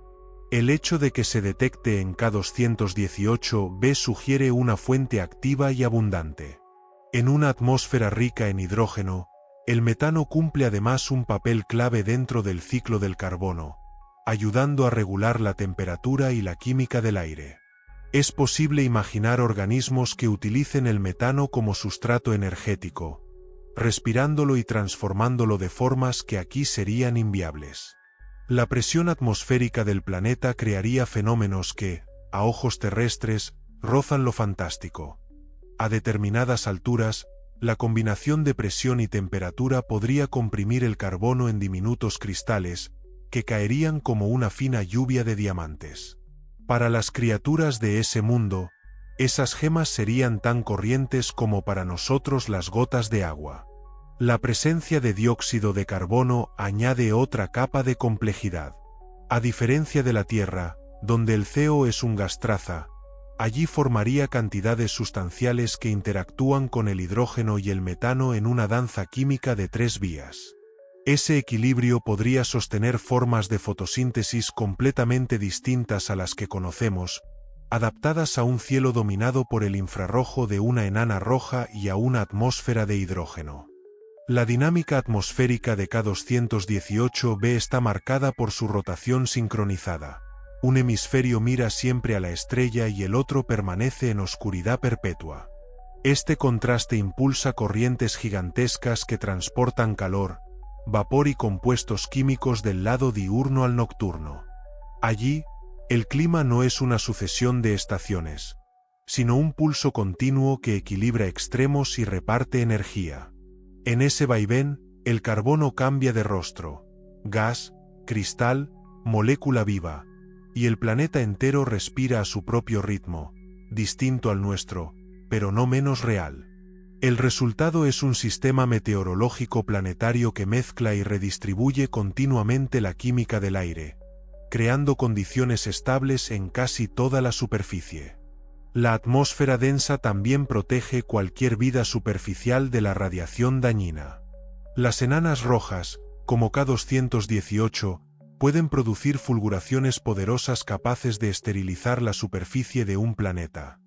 A: El hecho de que se detecte en K218b sugiere una fuente activa y abundante. En una atmósfera rica en hidrógeno, el metano cumple además un papel clave dentro del ciclo del carbono, ayudando a regular la temperatura y la química del aire. Es posible imaginar organismos que utilicen el metano como sustrato energético, respirándolo y transformándolo de formas que aquí serían inviables. La presión atmosférica del planeta crearía fenómenos que, a ojos terrestres, rozan lo fantástico. A determinadas alturas, la combinación de presión y temperatura podría comprimir el carbono en diminutos cristales, que caerían como una fina lluvia de diamantes. Para las criaturas de ese mundo, esas gemas serían tan corrientes como para nosotros las gotas de agua. La presencia de dióxido de carbono añade otra capa de complejidad. A diferencia de la Tierra, donde el CO es un gas traza, allí formaría cantidades sustanciales que interactúan con el hidrógeno y el metano en una danza química de 3 vías. Ese equilibrio podría sostener formas de fotosíntesis completamente distintas a las que conocemos, adaptadas a un cielo dominado por el infrarrojo de una enana roja y a una atmósfera de hidrógeno. La dinámica atmosférica de K218b está marcada por su rotación sincronizada. Un hemisferio mira siempre a la estrella y el otro permanece en oscuridad perpetua. Este contraste impulsa corrientes gigantescas que transportan calor, vapor y compuestos químicos del lado diurno al nocturno. Allí, el clima no es una sucesión de estaciones, sino un pulso continuo que equilibra extremos y reparte energía. En ese vaivén, el carbono cambia de rostro, gas, cristal, molécula viva, y el planeta entero respira a su propio ritmo, distinto al nuestro, pero no menos real. El resultado es un sistema meteorológico planetario que mezcla y redistribuye continuamente la química del aire, creando condiciones estables en casi toda la superficie. La atmósfera densa también protege cualquier vida superficial de la radiación dañina. Las enanas rojas, como K218, pueden producir fulguraciones poderosas capaces de esterilizar la superficie de un planeta.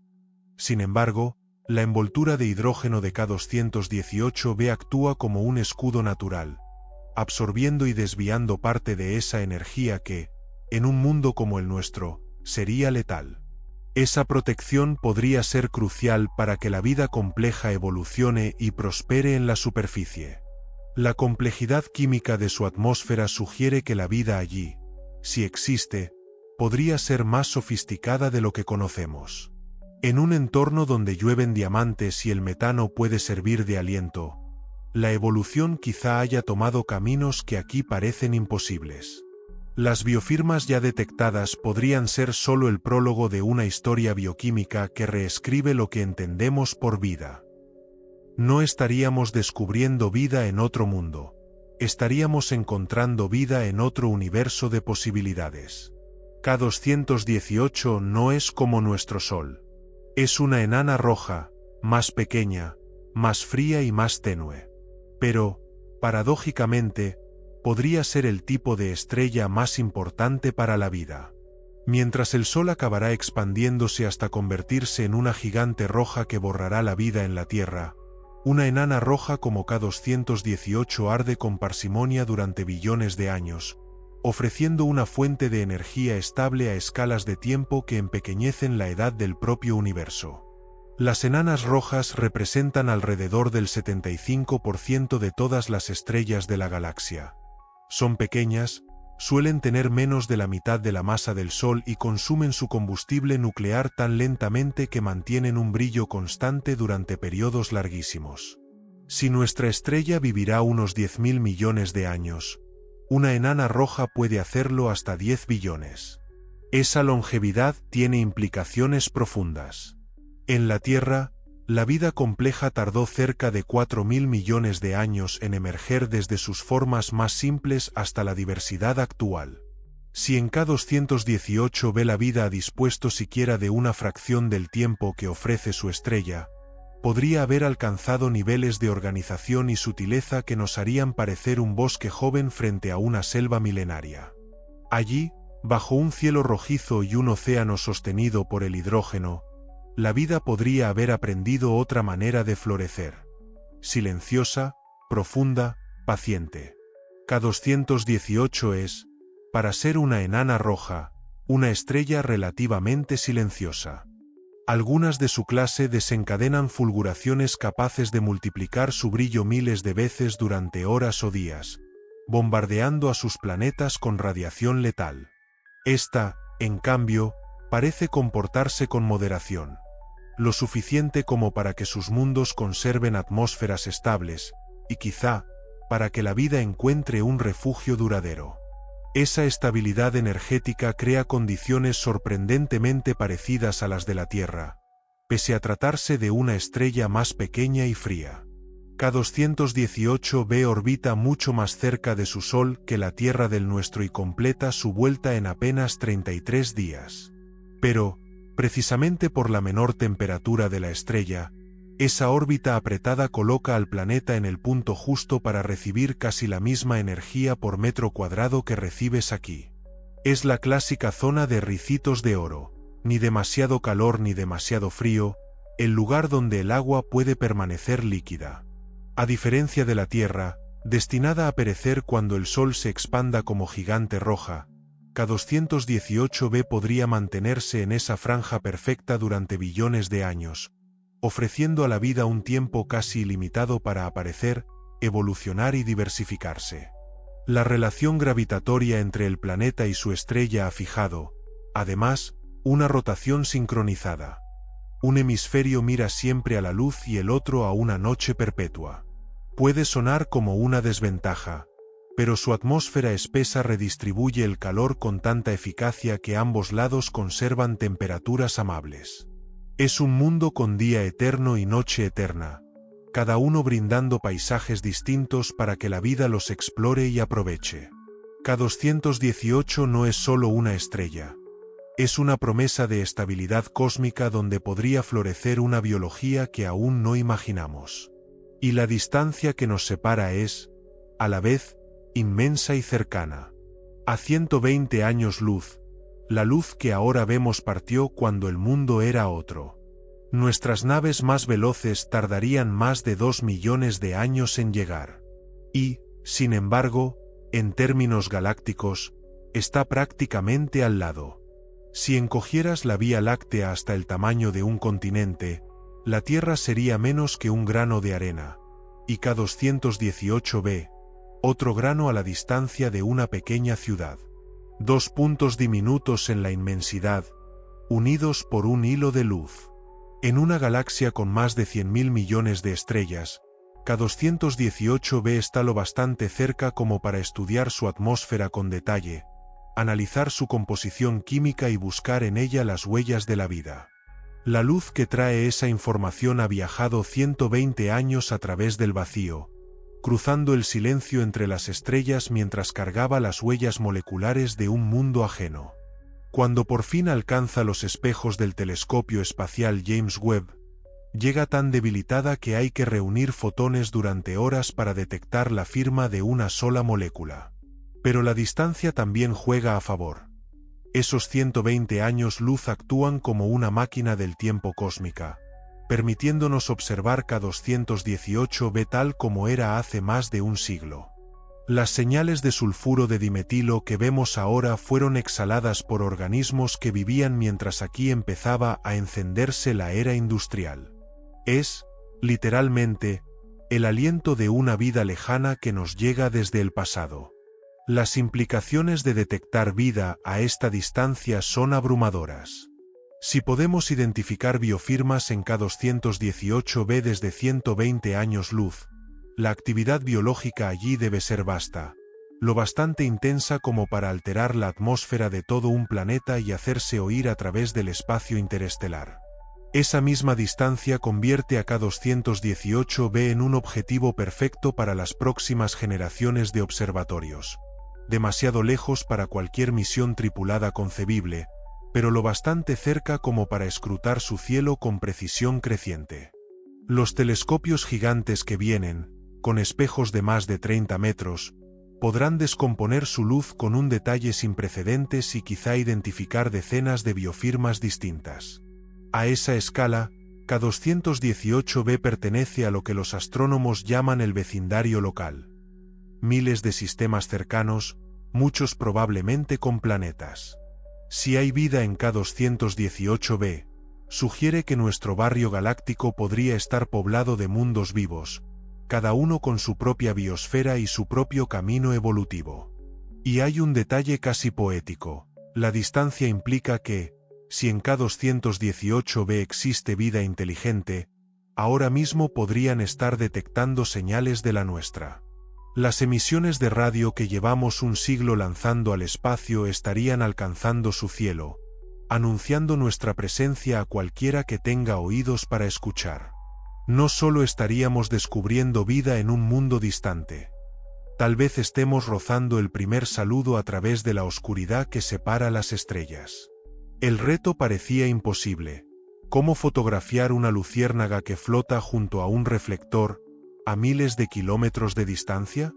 A: Sin embargo, la envoltura de hidrógeno de K218b actúa como un escudo natural, absorbiendo y desviando parte de esa energía que, en un mundo como el nuestro, sería letal. Esa protección podría ser crucial para que la vida compleja evolucione y prospere en la superficie. La complejidad química de su atmósfera sugiere que la vida allí, si existe, podría ser más sofisticada de lo que conocemos. En un entorno donde llueven diamantes y el metano puede servir de aliento, la evolución quizá haya tomado caminos que aquí parecen imposibles. Las biofirmas ya detectadas podrían ser solo el prólogo de una historia bioquímica que reescribe lo que entendemos por vida. No estaríamos descubriendo vida en otro mundo, estaríamos encontrando vida en otro universo de posibilidades. K218 no es como nuestro Sol. Es una enana roja, más pequeña, más fría y más tenue. Pero, paradójicamente, podría ser el tipo de estrella más importante para la vida. Mientras el Sol acabará expandiéndose hasta convertirse en una gigante roja que borrará la vida en la Tierra, una enana roja como K218 arde con parsimonia durante billones de años, ofreciendo una fuente de energía estable a escalas de tiempo que empequeñecen la edad del propio universo. Las enanas rojas representan alrededor del 75% de todas las estrellas de la galaxia. Son pequeñas, suelen tener menos de la mitad de la masa del Sol y consumen su combustible nuclear tan lentamente que mantienen un brillo constante durante periodos larguísimos. Si nuestra estrella vivirá unos 10.000 millones de años, una enana roja puede hacerlo hasta 10 billones. Esa longevidad tiene implicaciones profundas. En la Tierra, la vida compleja tardó cerca de 4.000 millones de años en emerger desde sus formas más simples hasta la diversidad actual. Si en K218b la vida ha dispuesto siquiera de una fracción del tiempo que ofrece su estrella, podría haber alcanzado niveles de organización y sutileza que nos harían parecer un bosque joven frente a una selva milenaria. Allí, bajo un cielo rojizo y un océano sostenido por el hidrógeno, la vida podría haber aprendido otra manera de florecer. Silenciosa, profunda, paciente. K218 es, para ser una enana roja, una estrella relativamente silenciosa. Algunas de su clase desencadenan fulguraciones capaces de multiplicar su brillo miles de veces durante horas o días, bombardeando a sus planetas con radiación letal. Esta, en cambio, parece comportarse con moderación. Lo suficiente como para que sus mundos conserven atmósferas estables, y quizá, para que la vida encuentre un refugio duradero. Esa estabilidad energética crea condiciones sorprendentemente parecidas a las de la Tierra, pese a tratarse de una estrella más pequeña y fría. K218b orbita mucho más cerca de su Sol que la Tierra del nuestro y completa su vuelta en apenas 33 días. Pero, precisamente por la menor temperatura de la estrella, esa órbita apretada coloca al planeta en el punto justo para recibir casi la misma energía por metro cuadrado que recibes aquí. Es la clásica zona de ricitos de oro, ni demasiado calor ni demasiado frío, el lugar donde el agua puede permanecer líquida. A diferencia de la Tierra, destinada a perecer cuando el Sol se expanda como gigante roja, K218b podría mantenerse en esa franja perfecta durante billones de años, ofreciendo a la vida un tiempo casi ilimitado para aparecer, evolucionar y diversificarse. La relación gravitatoria entre el planeta y su estrella ha fijado, además, una rotación sincronizada. Un hemisferio mira siempre a la luz y el otro a una noche perpetua. Puede sonar como una desventaja, pero su atmósfera espesa redistribuye el calor con tanta eficacia que ambos lados conservan temperaturas amables. Es un mundo con día eterno y noche eterna, cada uno brindando paisajes distintos para que la vida los explore y aproveche. K218 no es solo una estrella. Es una promesa de estabilidad cósmica donde podría florecer una biología que aún no imaginamos. Y la distancia que nos separa es, a la vez, inmensa y cercana. A 120 años luz, la luz que ahora vemos partió cuando el mundo era otro. Nuestras naves más veloces tardarían más de 2 millones de años en llegar. Y, sin embargo, en términos galácticos, está prácticamente al lado. Si encogieras la Vía Láctea hasta el tamaño de un continente, la Tierra sería menos que un grano de arena, y K218b, otro grano a la distancia de una pequeña ciudad. 2 puntos diminutos en la inmensidad, unidos por un hilo de luz. En una galaxia con más de 100.000 millones de estrellas, K218b está lo bastante cerca como para estudiar su atmósfera con detalle, analizar su composición química y buscar en ella las huellas de la vida. La luz que trae esa información ha viajado 120 años a través del vacío, cruzando el silencio entre las estrellas mientras cargaba las huellas moleculares de un mundo ajeno. Cuando por fin alcanza los espejos del telescopio espacial James Webb, llega tan debilitada que hay que reunir fotones durante horas para detectar la firma de una sola molécula. Pero la distancia también juega a favor. Esos 120 años luz actúan como una máquina del tiempo cósmica, permitiéndonos observar K218b tal como era hace más de un siglo. Las señales de sulfuro de dimetilo que vemos ahora fueron exhaladas por organismos que vivían mientras aquí empezaba a encenderse la era industrial. Es, literalmente, el aliento de una vida lejana que nos llega desde el pasado. Las implicaciones de detectar vida a esta distancia son abrumadoras. Si podemos identificar biofirmas en K218b desde 120 años luz, la actividad biológica allí debe ser vasta, lo bastante intensa como para alterar la atmósfera de todo un planeta y hacerse oír a través del espacio interestelar. Esa misma distancia convierte a K218b en un objetivo perfecto para las próximas generaciones de observatorios. Demasiado lejos para cualquier misión tripulada concebible, pero lo bastante cerca como para escrutar su cielo con precisión creciente. Los telescopios gigantes que vienen, con espejos de más de 30 metros, podrán descomponer su luz con un detalle sin precedentes y quizá identificar decenas de biofirmas distintas. A esa escala, K218b pertenece a lo que los astrónomos llaman el vecindario local. Miles de sistemas cercanos, muchos probablemente con planetas. Si hay vida en K218b, sugiere que nuestro barrio galáctico podría estar poblado de mundos vivos, cada uno con su propia biosfera y su propio camino evolutivo. Y hay un detalle casi poético: la distancia implica que, si en K218b existe vida inteligente, ahora mismo podrían estar detectando señales de la nuestra. Las emisiones de radio que llevamos un siglo lanzando al espacio estarían alcanzando su cielo, anunciando nuestra presencia a cualquiera que tenga oídos para escuchar. No solo estaríamos descubriendo vida en un mundo distante. Tal vez estemos rozando el primer saludo a través de la oscuridad que separa las estrellas. El reto parecía imposible. ¿Cómo fotografiar una luciérnaga que flota junto a un reflector, a miles de kilómetros de distancia?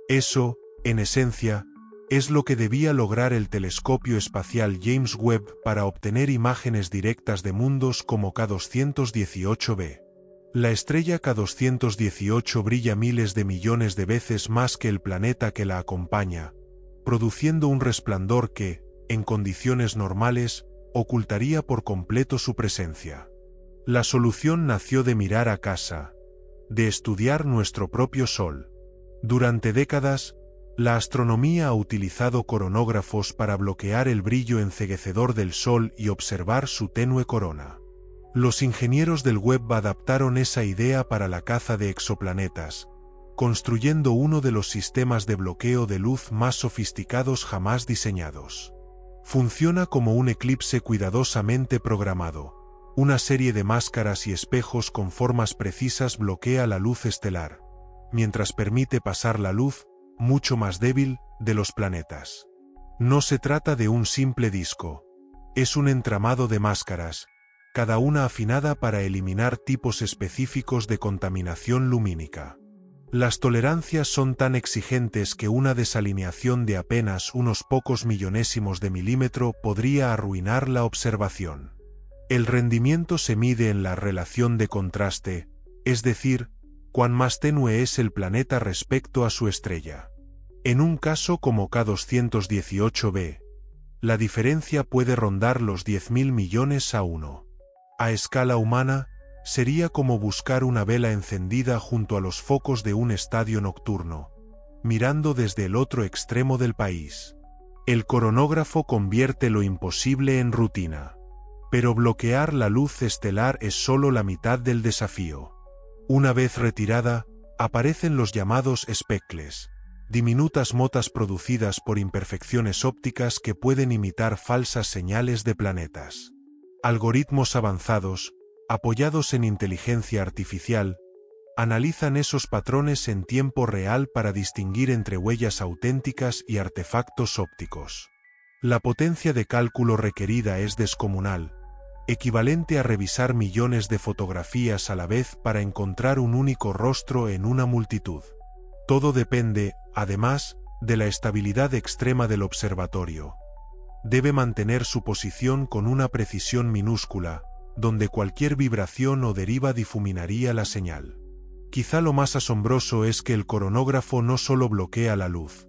A: Eso, en esencia, es lo que debía lograr el telescopio espacial James Webb para obtener imágenes directas de mundos como K218b. La estrella K218 brilla miles de millones de veces más que el planeta que la acompaña, produciendo un resplandor que, en condiciones normales, ocultaría por completo su presencia. La solución nació de mirar a casa, de estudiar nuestro propio Sol. Durante décadas, la astronomía ha utilizado coronógrafos para bloquear el brillo enceguecedor del Sol y observar su tenue corona. Los ingenieros del Webb adaptaron esa idea para la caza de exoplanetas, construyendo uno de los sistemas de bloqueo de luz más sofisticados jamás diseñados. Funciona como un eclipse cuidadosamente programado. Una serie de máscaras y espejos con formas precisas bloquea la luz estelar, mientras permite pasar la luz, mucho más débil, de los planetas. No se trata de un simple disco. Es un entramado de máscaras, cada una afinada para eliminar tipos específicos de contaminación lumínica. Las tolerancias son tan exigentes que una desalineación de apenas unos pocos millonésimos de milímetro podría arruinar la observación. El rendimiento se mide en la relación de contraste, es decir, cuán más tenue es el planeta respecto a su estrella. En un caso como K218b, la diferencia puede rondar los 10.000 millones a 1. A escala humana, sería como buscar una vela encendida junto a los focos de un estadio nocturno, mirando desde el otro extremo del país. El coronógrafo convierte lo imposible en rutina. Pero bloquear la luz estelar es solo la mitad del desafío. Una vez retirada, aparecen los llamados speckles, diminutas motas producidas por imperfecciones ópticas que pueden imitar falsas señales de planetas. Algoritmos avanzados, apoyados en inteligencia artificial, analizan esos patrones en tiempo real para distinguir entre huellas auténticas y artefactos ópticos. La potencia de cálculo requerida es descomunal, equivalente a revisar millones de fotografías a la vez para encontrar un único rostro en una multitud. Todo depende, además, de la estabilidad extrema del observatorio. Debe mantener su posición con una precisión minúscula, donde cualquier vibración o deriva difuminaría la señal. Quizá lo más asombroso es que el coronógrafo no solo bloquea la luz,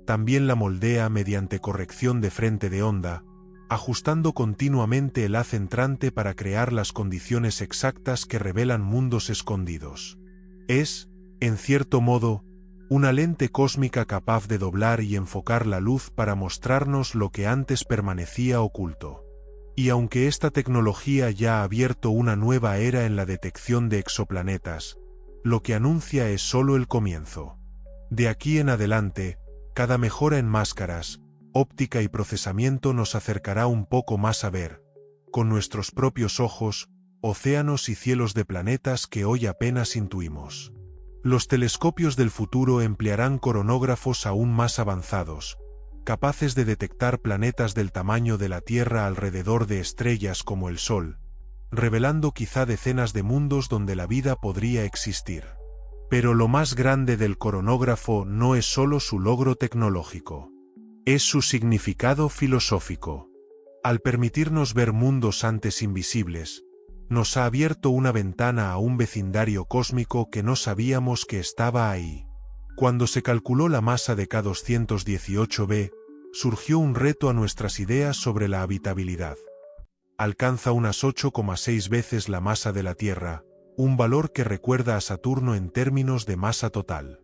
A: también la moldea mediante corrección de frente de onda, ajustando continuamente el haz entrante para crear las condiciones exactas que revelan mundos escondidos. Es, en cierto modo, una lente cósmica capaz de doblar y enfocar la luz para mostrarnos lo que antes permanecía oculto. Y aunque esta tecnología ya ha abierto una nueva era en la detección de exoplanetas, lo que anuncia es solo el comienzo. De aquí en adelante, cada mejora en máscaras, óptica y procesamiento nos acercará un poco más a ver, con nuestros propios ojos, océanos y cielos de planetas que hoy apenas intuimos. Los telescopios del futuro emplearán coronógrafos aún más avanzados, capaces de detectar planetas del tamaño de la Tierra alrededor de estrellas como el Sol, revelando quizá decenas de mundos donde la vida podría existir. Pero lo más grande del coronógrafo no es solo su logro tecnológico. Es su significado filosófico. Al permitirnos ver mundos antes invisibles, nos ha abierto una ventana a un vecindario cósmico que no sabíamos que estaba ahí. Cuando se calculó la masa de K218b, surgió un reto a nuestras ideas sobre la habitabilidad. Alcanza unas 8,6 veces la masa de la Tierra, un valor que recuerda a Saturno en términos de masa total.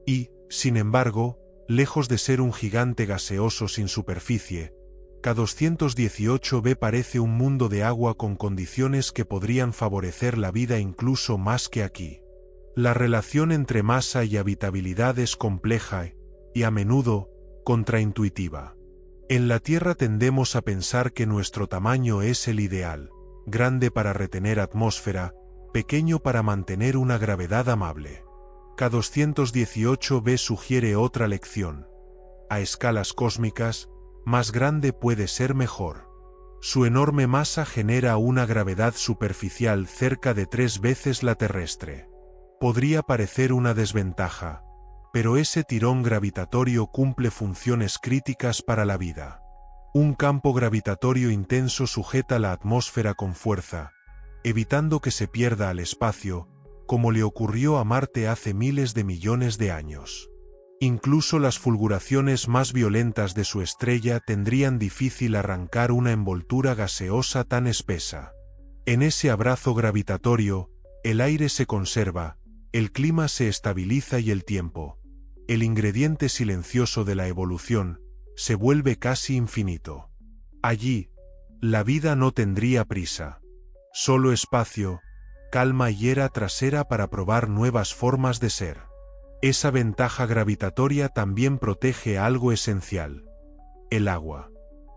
A: Y, sin embargo, lejos de ser un gigante gaseoso sin superficie, K218b parece un mundo de agua con condiciones que podrían favorecer la vida incluso más que aquí. La relación entre masa y habitabilidad es compleja y, a menudo, contraintuitiva. En la Tierra tendemos a pensar que nuestro tamaño es el ideal, grande para retener atmósfera, pequeño para mantener una gravedad amable. K218b sugiere otra lección. A escalas cósmicas, más grande puede ser mejor. Su enorme masa genera una gravedad superficial cerca de 3 veces la terrestre. Podría parecer una desventaja, pero ese tirón gravitatorio cumple funciones críticas para la vida. Un campo gravitatorio intenso sujeta la atmósfera con fuerza, evitando que se pierda al espacio, como le ocurrió a Marte hace miles de millones de años. Incluso las fulguraciones más violentas de su estrella tendrían difícil arrancar una envoltura gaseosa tan espesa. En ese abrazo gravitatorio, el aire se conserva, el clima se estabiliza y el tiempo, el ingrediente silencioso de la evolución, se vuelve casi infinito. Allí, la vida no tendría prisa. Solo espacio, calma y era trasera para probar nuevas formas de ser. Esa ventaja gravitatoria también protege algo esencial: el agua.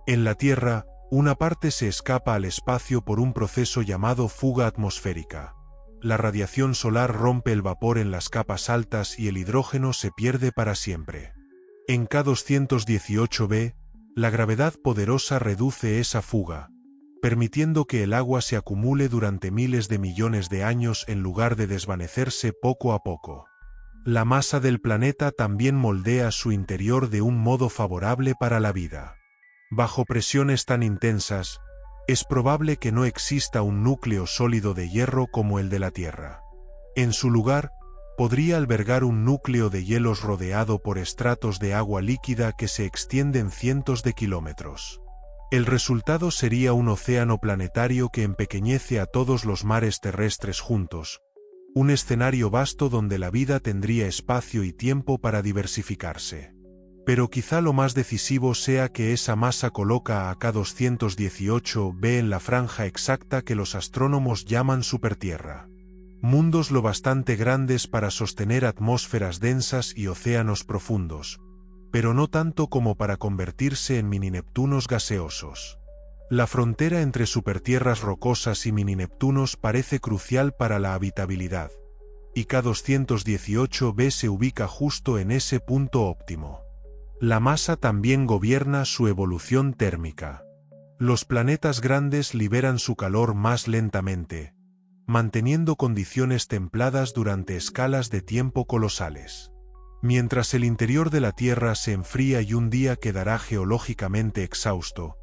A: En la Tierra, una parte se escapa al espacio por un proceso llamado fuga atmosférica. La radiación solar rompe el vapor en las capas altas y el hidrógeno se pierde para siempre. En K218b, la gravedad poderosa reduce esa fuga, permitiendo que el agua se acumule durante miles de millones de años en lugar de desvanecerse poco a poco. La masa del planeta también moldea su interior de un modo favorable para la vida. Bajo presiones tan intensas, es probable que no exista un núcleo sólido de hierro como el de la Tierra. En su lugar, podría albergar un núcleo de hielos rodeado por estratos de agua líquida que se extienden cientos de kilómetros. El resultado sería un océano planetario que empequeñece a todos los mares terrestres juntos, un escenario vasto donde la vida tendría espacio y tiempo para diversificarse. Pero quizá lo más decisivo sea que esa masa coloca a K218b en la franja exacta que los astrónomos llaman supertierra. Mundos lo bastante grandes para sostener atmósferas densas y océanos profundos, pero no tanto como para convertirse en mini-Neptunos gaseosos. La frontera entre supertierras rocosas y mini-Neptunos parece crucial para la habitabilidad, y K218b se ubica justo en ese punto óptimo. La masa también gobierna su evolución térmica. Los planetas grandes liberan su calor más lentamente, manteniendo condiciones templadas durante escalas de tiempo colosales. Mientras el interior de la Tierra se enfría y un día quedará geológicamente exhausto,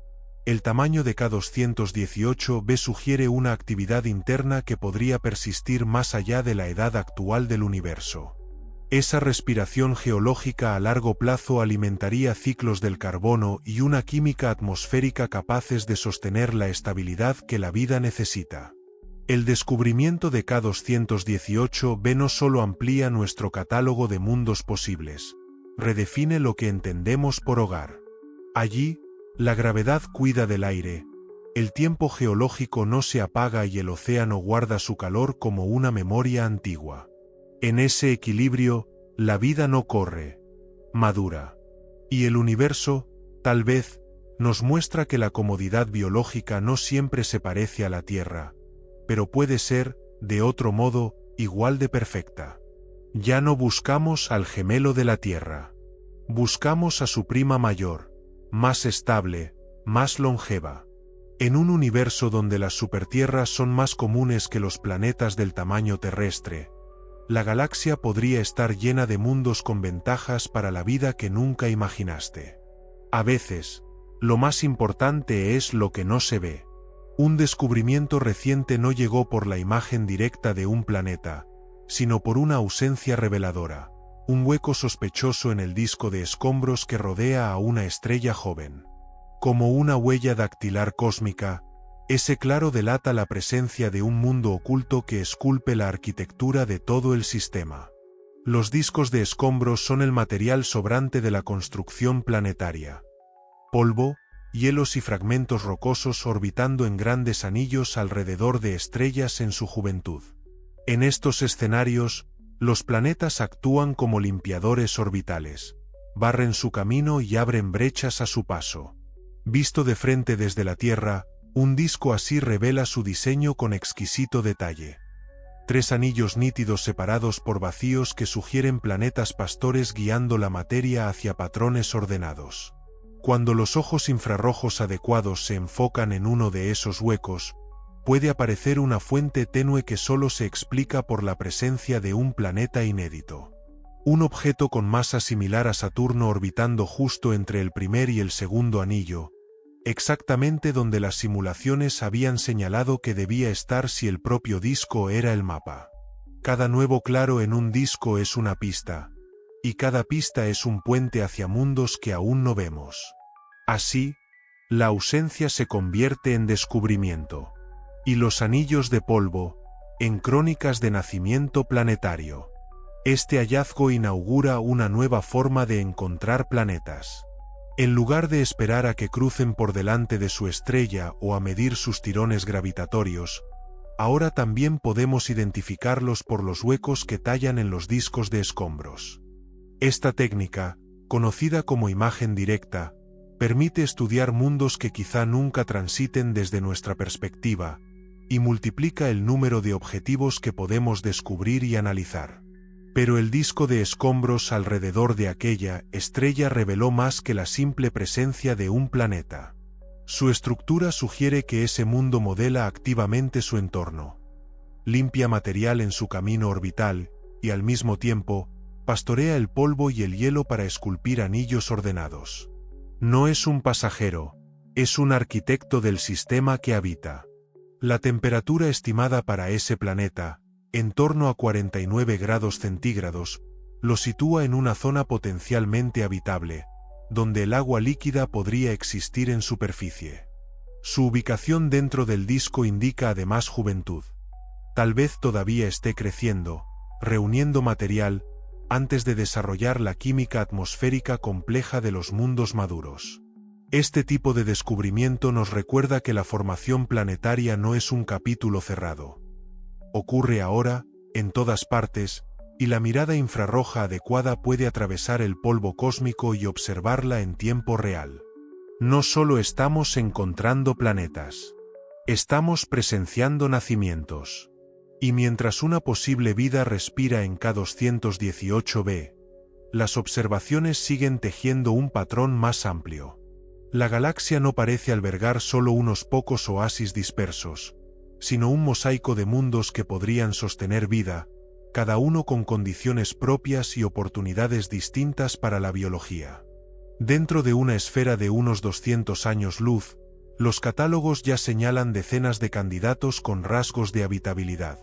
A: El tamaño de K218b sugiere una actividad interna que podría persistir más allá de la edad actual del universo. Esa respiración geológica a largo plazo alimentaría ciclos del carbono y una química atmosférica capaces de sostener la estabilidad que la vida necesita. El descubrimiento de K218b no solo amplía nuestro catálogo de mundos posibles, redefine lo que entendemos por hogar. Allí, la gravedad cuida del aire, el tiempo geológico no se apaga y el océano guarda su calor como una memoria antigua. En ese equilibrio, la vida no corre, madura. Y el universo, tal vez, nos muestra que la comodidad biológica no siempre se parece a la Tierra, pero puede ser, de otro modo, igual de perfecta. Ya no buscamos al gemelo de la Tierra. Buscamos a su prima mayor, más estable, más longeva. En un universo donde las supertierras son más comunes que los planetas del tamaño terrestre, la galaxia podría estar llena de mundos con ventajas para la vida que nunca imaginaste. A veces, lo más importante es lo que no se ve. Un descubrimiento reciente no llegó por la imagen directa de un planeta, sino por una ausencia reveladora, un hueco sospechoso en el disco de escombros que rodea a una estrella joven. Como una huella dactilar cósmica, ese claro delata la presencia de un mundo oculto que esculpe la arquitectura de todo el sistema. Los discos de escombros son el material sobrante de la construcción planetaria. Polvo, hielos y fragmentos rocosos orbitando en grandes anillos alrededor de estrellas en su juventud. En estos escenarios, los planetas actúan como limpiadores orbitales, barren su camino y abren brechas a su paso. Visto de frente desde la Tierra, un disco así revela su diseño con exquisito detalle. 3 anillos nítidos separados por vacíos que sugieren planetas pastores guiando la materia hacia patrones ordenados. Cuando los ojos infrarrojos adecuados se enfocan en uno de esos huecos, puede aparecer una fuente tenue que solo se explica por la presencia de un planeta inédito. Un objeto con masa similar a Saturno orbitando justo entre el primer y el segundo anillo, exactamente donde las simulaciones habían señalado que debía estar si el propio disco era el mapa. Cada nuevo claro en un disco es una pista, y cada pista es un puente hacia mundos que aún no vemos. Así, la ausencia se convierte en descubrimiento, y los anillos de polvo, en crónicas de nacimiento planetario. Este hallazgo inaugura una nueva forma de encontrar planetas. En lugar de esperar a que crucen por delante de su estrella o a medir sus tirones gravitatorios, ahora también podemos identificarlos por los huecos que tallan en los discos de escombros. Esta técnica, conocida como imagen directa, permite estudiar mundos que quizá nunca transiten desde nuestra perspectiva, y multiplica el número de objetivos que podemos descubrir y analizar. Pero el disco de escombros alrededor de aquella estrella reveló más que la simple presencia de un planeta. Su estructura sugiere que ese mundo modela activamente su entorno. Limpia material en su camino orbital, y al mismo tiempo, pastorea el polvo y el hielo para esculpir anillos ordenados. No es un pasajero, es un arquitecto del sistema que habita. La temperatura estimada para ese planeta, en torno a 49 grados centígrados, lo sitúa en una zona potencialmente habitable, donde el agua líquida podría existir en superficie. Su ubicación dentro del disco indica además juventud. Tal vez todavía esté creciendo, reuniendo material, antes de desarrollar la química atmosférica compleja de los mundos maduros. Este tipo de descubrimiento nos recuerda que la formación planetaria no es un capítulo cerrado. Ocurre ahora, en todas partes, y la mirada infrarroja adecuada puede atravesar el polvo cósmico y observarla en tiempo real. No solo estamos encontrando planetas, estamos presenciando nacimientos. Y mientras una posible vida respira en K218b, las observaciones siguen tejiendo un patrón más amplio. La galaxia no parece albergar solo unos pocos oasis dispersos, sino un mosaico de mundos que podrían sostener vida, cada uno con condiciones propias y oportunidades distintas para la biología. Dentro de una esfera de unos 200 años luz, Los catálogos ya señalan decenas de candidatos con rasgos de habitabilidad.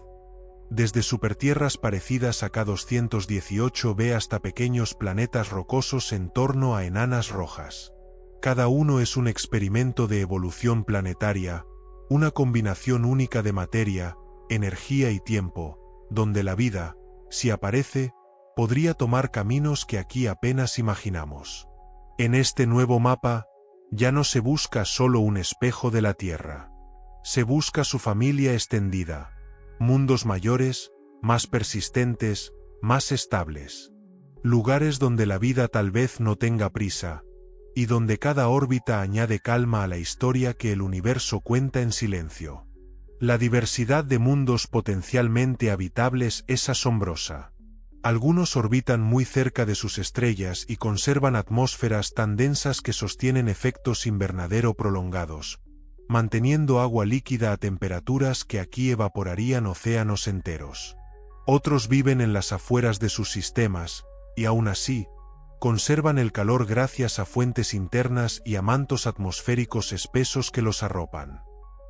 A: Desde supertierras parecidas a K218b hasta pequeños planetas rocosos en torno a enanas rojas. Cada uno es un experimento de evolución planetaria, una combinación única de materia, energía y tiempo, donde la vida, si aparece, podría tomar caminos que aquí apenas imaginamos. En este nuevo mapa, ya no se busca solo un espejo de la Tierra. Se busca su familia extendida, mundos mayores, más persistentes, más estables. Lugares donde la vida tal vez no tenga prisa, y donde cada órbita añade calma a la historia que el universo cuenta en silencio. La diversidad de mundos potencialmente habitables es asombrosa. Algunos orbitan muy cerca de sus estrellas y conservan atmósferas tan densas que sostienen efectos invernadero prolongados, manteniendo agua líquida a temperaturas que aquí evaporarían océanos enteros. Otros viven en las afueras de sus sistemas, y aún así, conservan el calor gracias a fuentes internas y a mantos atmosféricos espesos que los arropan.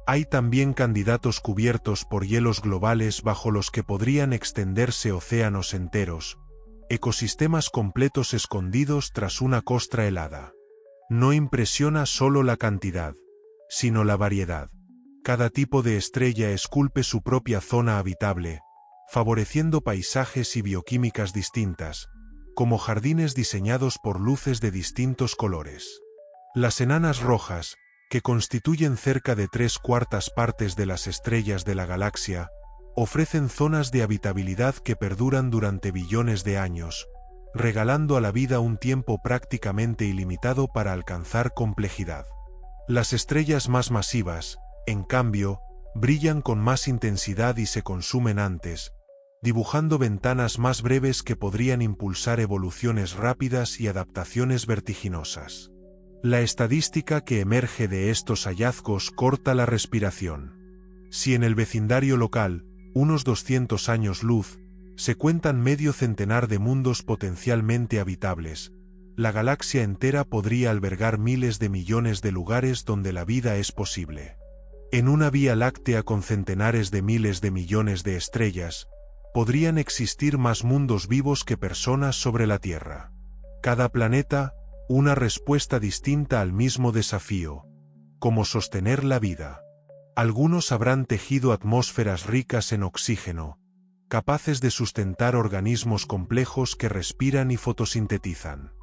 A: Hay también candidatos cubiertos por hielos globales bajo los que podrían extenderse océanos enteros, ecosistemas completos escondidos tras una costra helada. No impresiona solo la cantidad, sino la variedad. Cada tipo de estrella esculpe su propia zona habitable, favoreciendo paisajes y bioquímicas distintas, como jardines diseñados por luces de distintos colores. Las enanas rojas, que constituyen cerca de 3/4 partes de las estrellas de la galaxia, ofrecen zonas de habitabilidad que perduran durante billones de años, regalando a la vida un tiempo prácticamente ilimitado para alcanzar complejidad. Las estrellas más masivas, en cambio, brillan con más intensidad y se consumen antes, dibujando ventanas más breves que podrían impulsar evoluciones rápidas y adaptaciones vertiginosas. La estadística que emerge de estos hallazgos corta la respiración. Si en el vecindario local, unos 200 años luz, se cuentan medio centenar de mundos potencialmente habitables, la galaxia entera podría albergar miles de millones de lugares donde la vida es posible. En una Vía Láctea con centenares de miles de millones de estrellas, podrían existir más mundos vivos que personas sobre la Tierra. Cada planeta, una respuesta distinta al mismo desafío: cómo sostener la vida. Algunos habrán tejido atmósferas ricas en oxígeno, capaces de sustentar organismos complejos que respiran y fotosintetizan.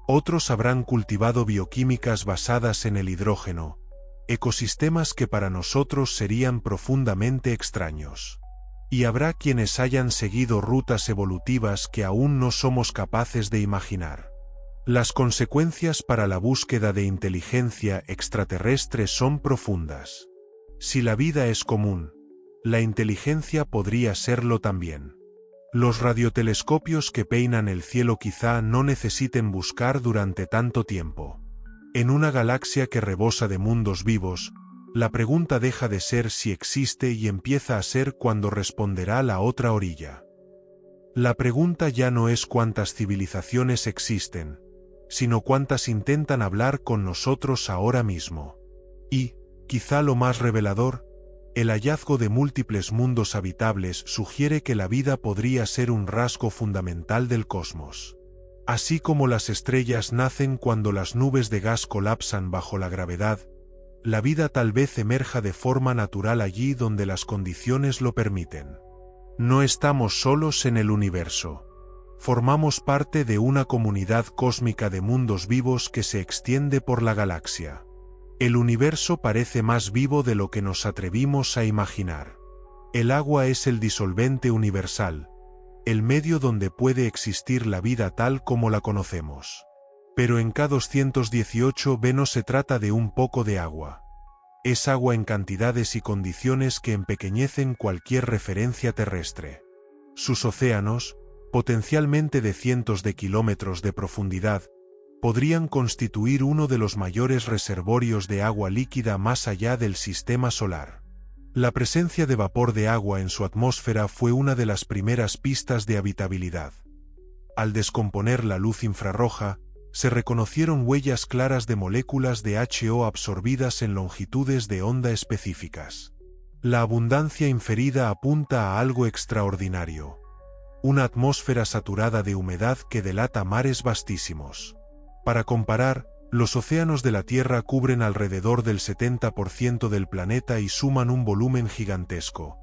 A: Otros habrán cultivado bioquímicas basadas en el hidrógeno, ecosistemas que para nosotros serían profundamente extraños. Y habrá quienes hayan seguido rutas evolutivas que aún no somos capaces de imaginar. Las consecuencias para la búsqueda de inteligencia extraterrestre son profundas. Si la vida es común, la inteligencia podría serlo también. Los radiotelescopios que peinan el cielo quizá no necesiten buscar durante tanto tiempo. En una galaxia que rebosa de mundos vivos, la pregunta deja de ser si existe y empieza a ser cuándo responderá la otra orilla. La pregunta ya no es cuántas civilizaciones existen, sino cuántas intentan hablar con nosotros ahora mismo. Y, quizá lo más revelador, el hallazgo de múltiples mundos habitables sugiere que la vida podría ser un rasgo fundamental del cosmos. Así como las estrellas nacen cuando las nubes de gas colapsan bajo la gravedad, la vida tal vez emerja de forma natural allí donde las condiciones lo permiten. No estamos solos en el universo. Formamos parte de una comunidad cósmica de mundos vivos que se extiende por la galaxia. El universo parece más vivo de lo que nos atrevimos a imaginar. El agua es el disolvente universal, el medio donde puede existir la vida tal como la conocemos. Pero en K218b no se trata de un poco de agua. Es agua en cantidades y condiciones que empequeñecen cualquier referencia terrestre. Sus océanos, potencialmente de cientos de kilómetros de profundidad, podrían constituir uno de los mayores reservorios de agua líquida más allá del sistema solar. La presencia de vapor de agua en su atmósfera fue una de las primeras pistas de habitabilidad. Al descomponer la luz infrarroja, se reconocieron huellas claras de moléculas de HO absorbidas en longitudes de onda específicas. La abundancia inferida apunta a algo extraordinario. Una atmósfera saturada de humedad que delata mares vastísimos. Para comparar, los océanos de la Tierra cubren alrededor del 70% del planeta y suman un volumen gigantesco.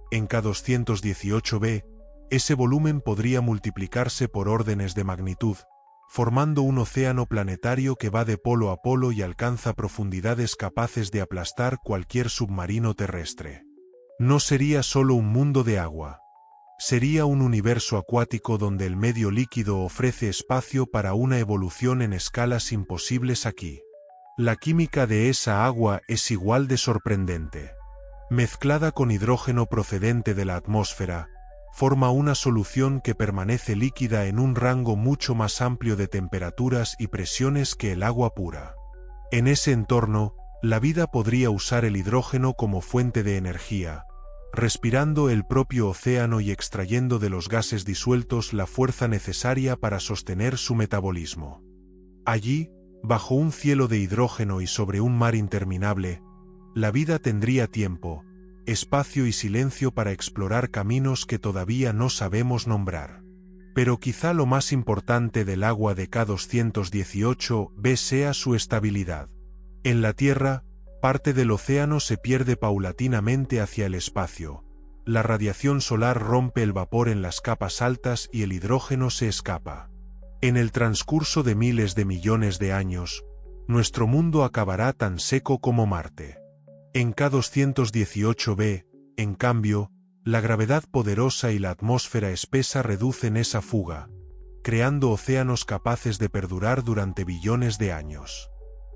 A: En K218b, ese volumen podría multiplicarse por órdenes de magnitud, formando un océano planetario que va de polo a polo y alcanza profundidades capaces de aplastar cualquier submarino terrestre. No sería solo un mundo de agua. Sería un universo acuático donde el medio líquido ofrece espacio para una evolución en escalas imposibles aquí. La química de esa agua es igual de sorprendente. Mezclada con hidrógeno procedente de la atmósfera, forma una solución que permanece líquida en un rango mucho más amplio de temperaturas y presiones que el agua pura. En ese entorno, la vida podría usar el hidrógeno como fuente de energía, respirando el propio océano y extrayendo de los gases disueltos la fuerza necesaria para sostener su metabolismo. Allí, bajo un cielo de hidrógeno y sobre un mar interminable, la vida tendría tiempo, espacio y silencio para explorar caminos que todavía no sabemos nombrar. Pero quizá lo más importante del agua de K218b sea su estabilidad. En la Tierra, parte del océano se pierde paulatinamente hacia el espacio. La radiación solar rompe el vapor en las capas altas y el hidrógeno se escapa. En el transcurso de miles de millones de años, nuestro mundo acabará tan seco como Marte. En K218b, en cambio, la gravedad poderosa y la atmósfera espesa reducen esa fuga, creando océanos capaces de perdurar durante billones de años.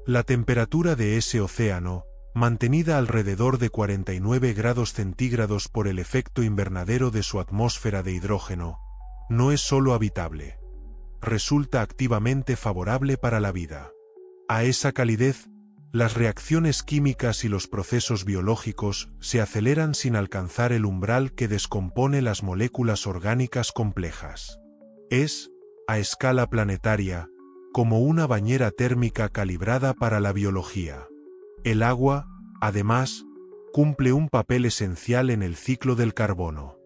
A: La temperatura de ese océano, mantenida alrededor de 49 grados centígrados por el efecto invernadero de su atmósfera de hidrógeno, no es solo habitable. Resulta activamente favorable para la vida. A esa calidez, las reacciones químicas y los procesos biológicos se aceleran sin alcanzar el umbral que descompone las moléculas orgánicas complejas. Es, a escala planetaria, como una bañera térmica calibrada para la biología. El agua, además, cumple un papel esencial en el ciclo del carbono.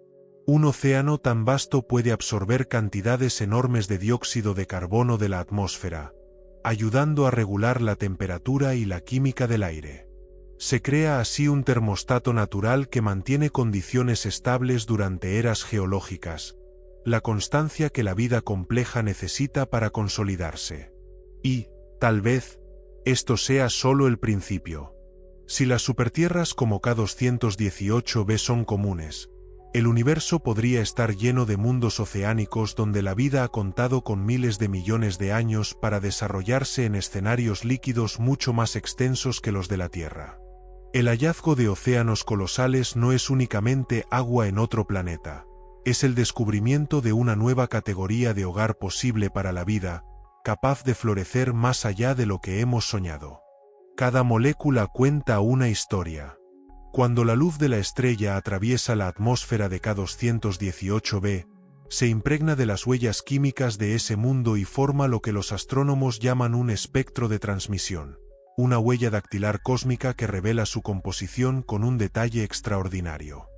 A: Un océano tan vasto puede absorber cantidades enormes de dióxido de carbono de la atmósfera, ayudando a regular la temperatura y la química del aire. Se crea así un termostato natural que mantiene condiciones estables durante eras geológicas, la constancia que la vida compleja necesita para consolidarse. Y, tal vez, esto sea solo el principio. Si las supertierras como K218b son comunes, el universo podría estar lleno de mundos oceánicos donde la vida ha contado con miles de millones de años para desarrollarse en escenarios líquidos mucho más extensos que los de la Tierra. El hallazgo de océanos colosales no es únicamente agua en otro planeta. Es el descubrimiento de una nueva categoría de hogar posible para la vida, capaz de florecer más allá de lo que hemos soñado. Cada molécula cuenta una historia. Cuando la luz de la estrella atraviesa la atmósfera de K218b, se impregna de las huellas químicas de ese mundo y forma lo que los astrónomos llaman un espectro de transmisión, una huella dactilar cósmica que revela su composición con un detalle extraordinario.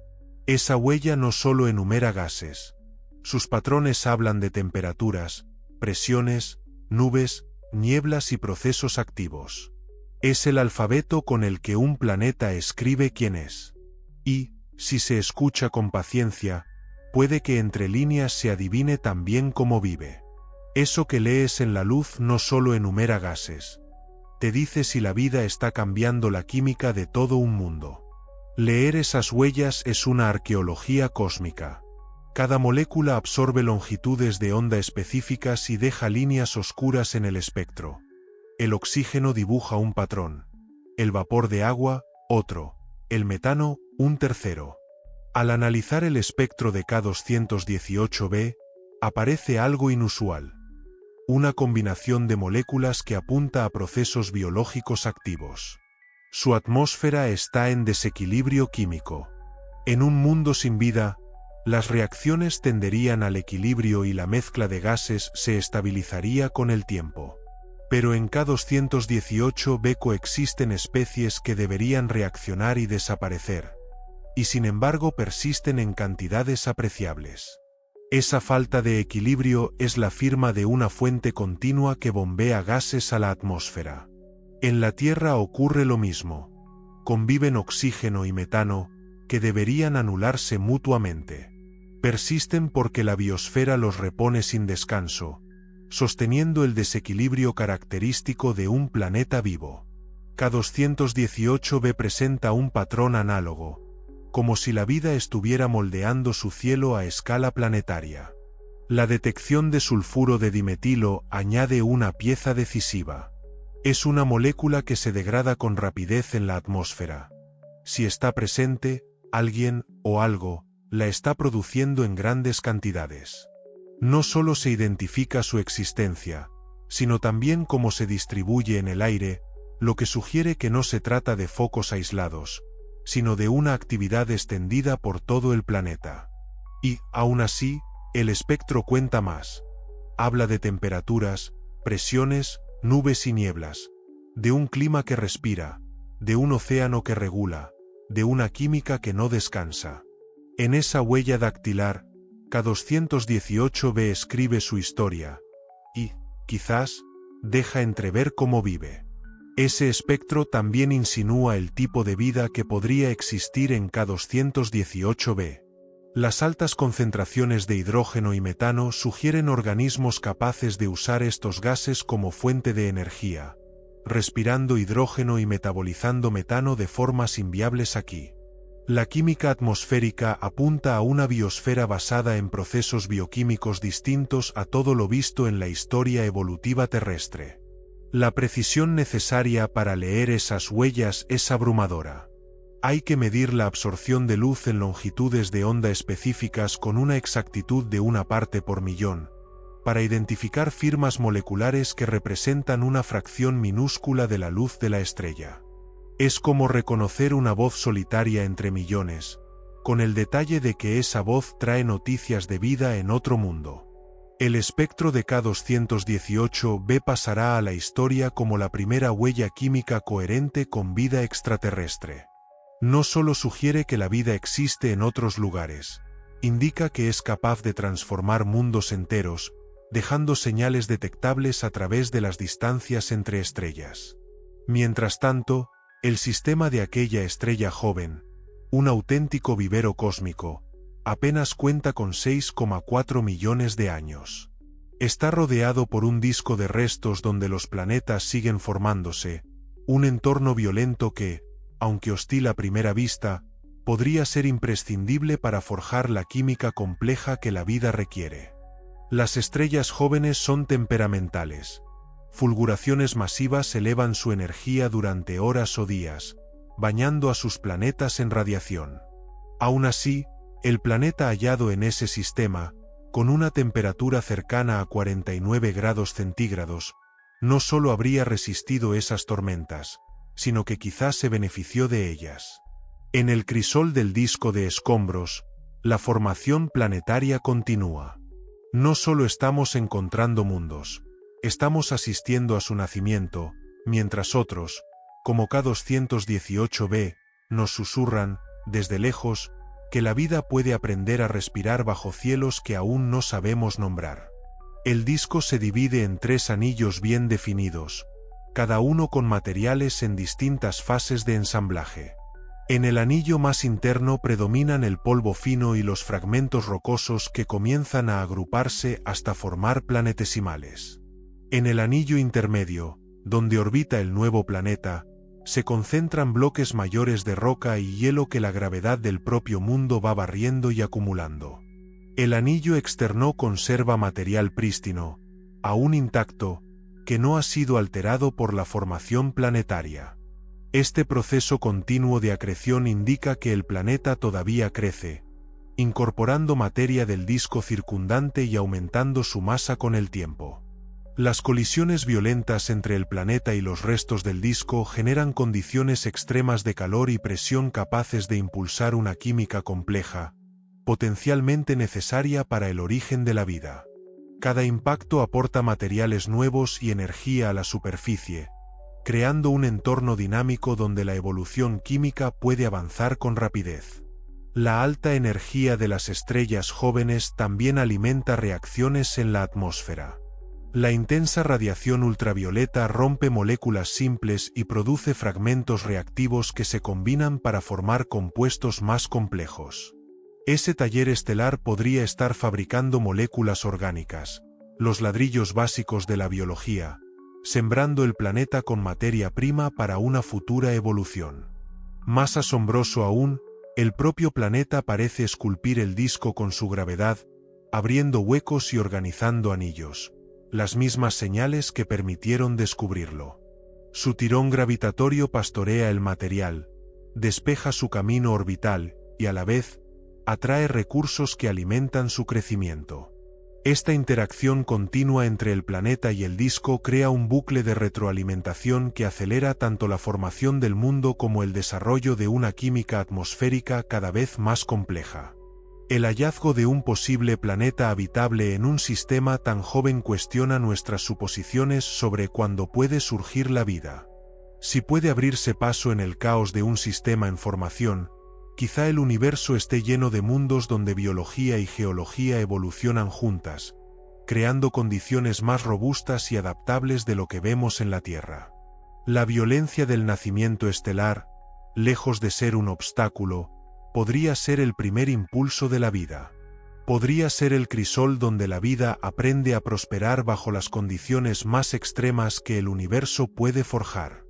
A: Esa huella no solo enumera gases. Sus patrones hablan de temperaturas, presiones, nubes, nieblas y procesos activos. Es el alfabeto con el que un planeta escribe quién es. Y, si se escucha con paciencia, puede que entre líneas se adivine también cómo vive. Eso que lees en la luz no solo enumera gases. Te dice si la vida está cambiando la química de todo un mundo. Leer esas huellas es una arqueología cósmica. Cada molécula absorbe longitudes de onda específicas y deja líneas oscuras en el espectro. El oxígeno dibuja un patrón. El vapor de agua, otro. El metano, un tercero. Al analizar el espectro de K218b, aparece algo inusual. Una combinación de moléculas que apunta a procesos biológicos activos. Su atmósfera está en desequilibrio químico. En un mundo sin vida, las reacciones tenderían al equilibrio y la mezcla de gases se estabilizaría con el tiempo. Pero en K218b coexisten especies que deberían reaccionar y desaparecer, y sin embargo persisten en cantidades apreciables. Esa falta de equilibrio es la firma de una fuente continua que bombea gases a la atmósfera. En la Tierra ocurre lo mismo. Conviven oxígeno y metano, que deberían anularse mutuamente. Persisten porque la biosfera los repone sin descanso, sosteniendo el desequilibrio característico de un planeta vivo. K218b presenta un patrón análogo, como si la vida estuviera moldeando su cielo a escala planetaria. La detección de sulfuro de dimetilo añade una pieza decisiva. Es una molécula que se degrada con rapidez en la atmósfera. Si está presente, alguien o algo la está produciendo en grandes cantidades. No solo se identifica su existencia, sino también cómo se distribuye en el aire, lo que sugiere que no se trata de focos aislados, sino de una actividad extendida por todo el planeta. Y, aún así, el espectro cuenta más. Habla de temperaturas, presiones, nubes y nieblas, de un clima que respira, de un océano que regula, de una química que no descansa. En esa huella dactilar, K218b escribe su historia, y, quizás, deja entrever cómo vive. Ese espectro también insinúa el tipo de vida que podría existir en K218b. Las altas concentraciones de hidrógeno y metano sugieren organismos capaces de usar estos gases como fuente de energía, respirando hidrógeno y metabolizando metano de formas inviables aquí. La química atmosférica apunta a una biosfera basada en procesos bioquímicos distintos a todo lo visto en la historia evolutiva terrestre. La precisión necesaria para leer esas huellas es abrumadora. Hay que medir la absorción de luz en longitudes de onda específicas con una exactitud de 1 parte por millón, para identificar firmas moleculares que representan una fracción minúscula de la luz de la estrella. Es como reconocer una voz solitaria entre millones, con el detalle de que esa voz trae noticias de vida en otro mundo. El espectro de K218b pasará a la historia como la primera huella química coherente con vida extraterrestre. No solo sugiere que la vida existe en otros lugares, indica que es capaz de transformar mundos enteros, dejando señales detectables a través de las distancias entre estrellas. Mientras tanto, el sistema de aquella estrella joven, un auténtico vivero cósmico, apenas cuenta con 6,4 millones de años. Está rodeado por un disco de restos donde los planetas siguen formándose, un entorno violento que, aunque hostil a primera vista, podría ser imprescindible para forjar la química compleja que la vida requiere. Las estrellas jóvenes son temperamentales. Fulguraciones masivas elevan su energía durante horas o días, bañando a sus planetas en radiación. Aún así, el planeta hallado en ese sistema, con una temperatura cercana a 49 grados centígrados, no solo habría resistido esas tormentas, sino que quizás se benefició de ellas. En el crisol del disco de escombros, la formación planetaria continúa. No solo estamos encontrando mundos, estamos asistiendo a su nacimiento, mientras otros, como K218b, nos susurran, desde lejos, que la vida puede aprender a respirar bajo cielos que aún no sabemos nombrar. El disco se divide en 3 anillos bien definidos, cada uno con materiales en distintas fases de ensamblaje. En el anillo más interno predominan el polvo fino y los fragmentos rocosos que comienzan a agruparse hasta formar planetesimales. En el anillo intermedio, donde orbita el nuevo planeta, se concentran bloques mayores de roca y hielo que la gravedad del propio mundo va barriendo y acumulando. El anillo externo conserva material prístino, aún intacto, que no ha sido alterado por la formación planetaria. Este proceso continuo de acreción indica que el planeta todavía crece, incorporando materia del disco circundante y aumentando su masa con el tiempo. Las colisiones violentas entre el planeta y los restos del disco generan condiciones extremas de calor y presión capaces de impulsar una química compleja, potencialmente necesaria para el origen de la vida. Cada impacto aporta materiales nuevos y energía a la superficie, creando un entorno dinámico donde la evolución química puede avanzar con rapidez. La alta energía de las estrellas jóvenes también alimenta reacciones en la atmósfera. La intensa radiación ultravioleta rompe moléculas simples y produce fragmentos reactivos que se combinan para formar compuestos más complejos. Ese taller estelar podría estar fabricando moléculas orgánicas, los ladrillos básicos de la biología, sembrando el planeta con materia prima para una futura evolución. Más asombroso aún, el propio planeta parece esculpir el disco con su gravedad, abriendo huecos y organizando anillos, las mismas señales que permitieron descubrirlo. Su tirón gravitatorio pastorea el material, despeja su camino orbital y a la vez, atrae recursos que alimentan su crecimiento. Esta interacción continua entre el planeta y el disco crea un bucle de retroalimentación que acelera tanto la formación del mundo como el desarrollo de una química atmosférica cada vez más compleja. El hallazgo de un posible planeta habitable en un sistema tan joven cuestiona nuestras suposiciones sobre cuándo puede surgir la vida. Si puede abrirse paso en el caos de un sistema en formación, quizá el universo esté lleno de mundos donde biología y geología evolucionan juntas, creando condiciones más robustas y adaptables de lo que vemos en la Tierra. La violencia del nacimiento estelar, lejos de ser un obstáculo, podría ser el primer impulso de la vida. Podría ser el crisol donde la vida aprende a prosperar bajo las condiciones más extremas que el universo puede forjar.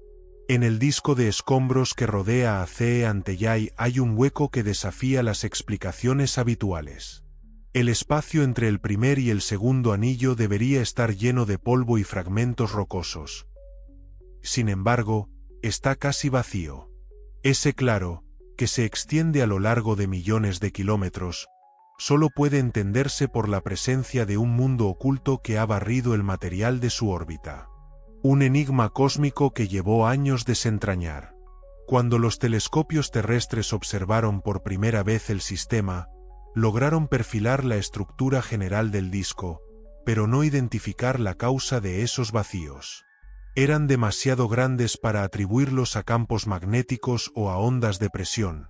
A: En el disco de escombros que rodea a CE Anteyay hay un hueco que desafía las explicaciones habituales. El espacio entre el primer y el segundo anillo debería estar lleno de polvo y fragmentos rocosos. Sin embargo, está casi vacío. Ese claro, que se extiende a lo largo de millones de kilómetros, solo puede entenderse por la presencia de un mundo oculto que ha barrido el material de su órbita. Un enigma cósmico que llevó años desentrañar. Cuando los telescopios terrestres observaron por primera vez el sistema, lograron perfilar la estructura general del disco, pero no identificar la causa de esos vacíos. Eran demasiado grandes para atribuirlos a campos magnéticos o a ondas de presión,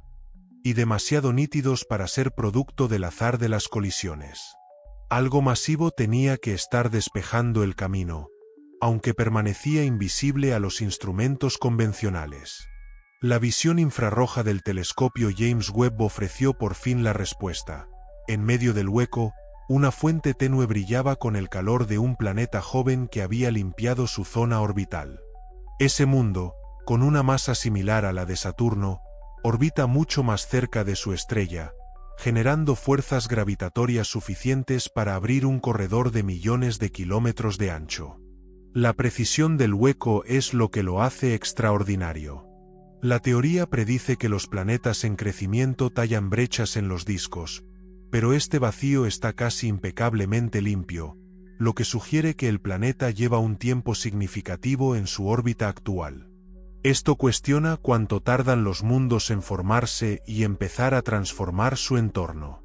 A: y demasiado nítidos para ser producto del azar de las colisiones. Algo masivo tenía que estar despejando el camino, aunque permanecía invisible a los instrumentos convencionales. La visión infrarroja del telescopio James Webb ofreció por fin la respuesta. En medio del hueco, una fuente tenue brillaba con el calor de un planeta joven que había limpiado su zona orbital. Ese mundo, con una masa similar a la de Saturno, orbita mucho más cerca de su estrella, generando fuerzas gravitatorias suficientes para abrir un corredor de millones de kilómetros de ancho. La precisión del hueco es lo que lo hace extraordinario. La teoría predice que los planetas en crecimiento tallan brechas en los discos, pero este vacío está casi impecablemente limpio, lo que sugiere que el planeta lleva un tiempo significativo en su órbita actual. Esto cuestiona cuánto tardan los mundos en formarse y empezar a transformar su entorno.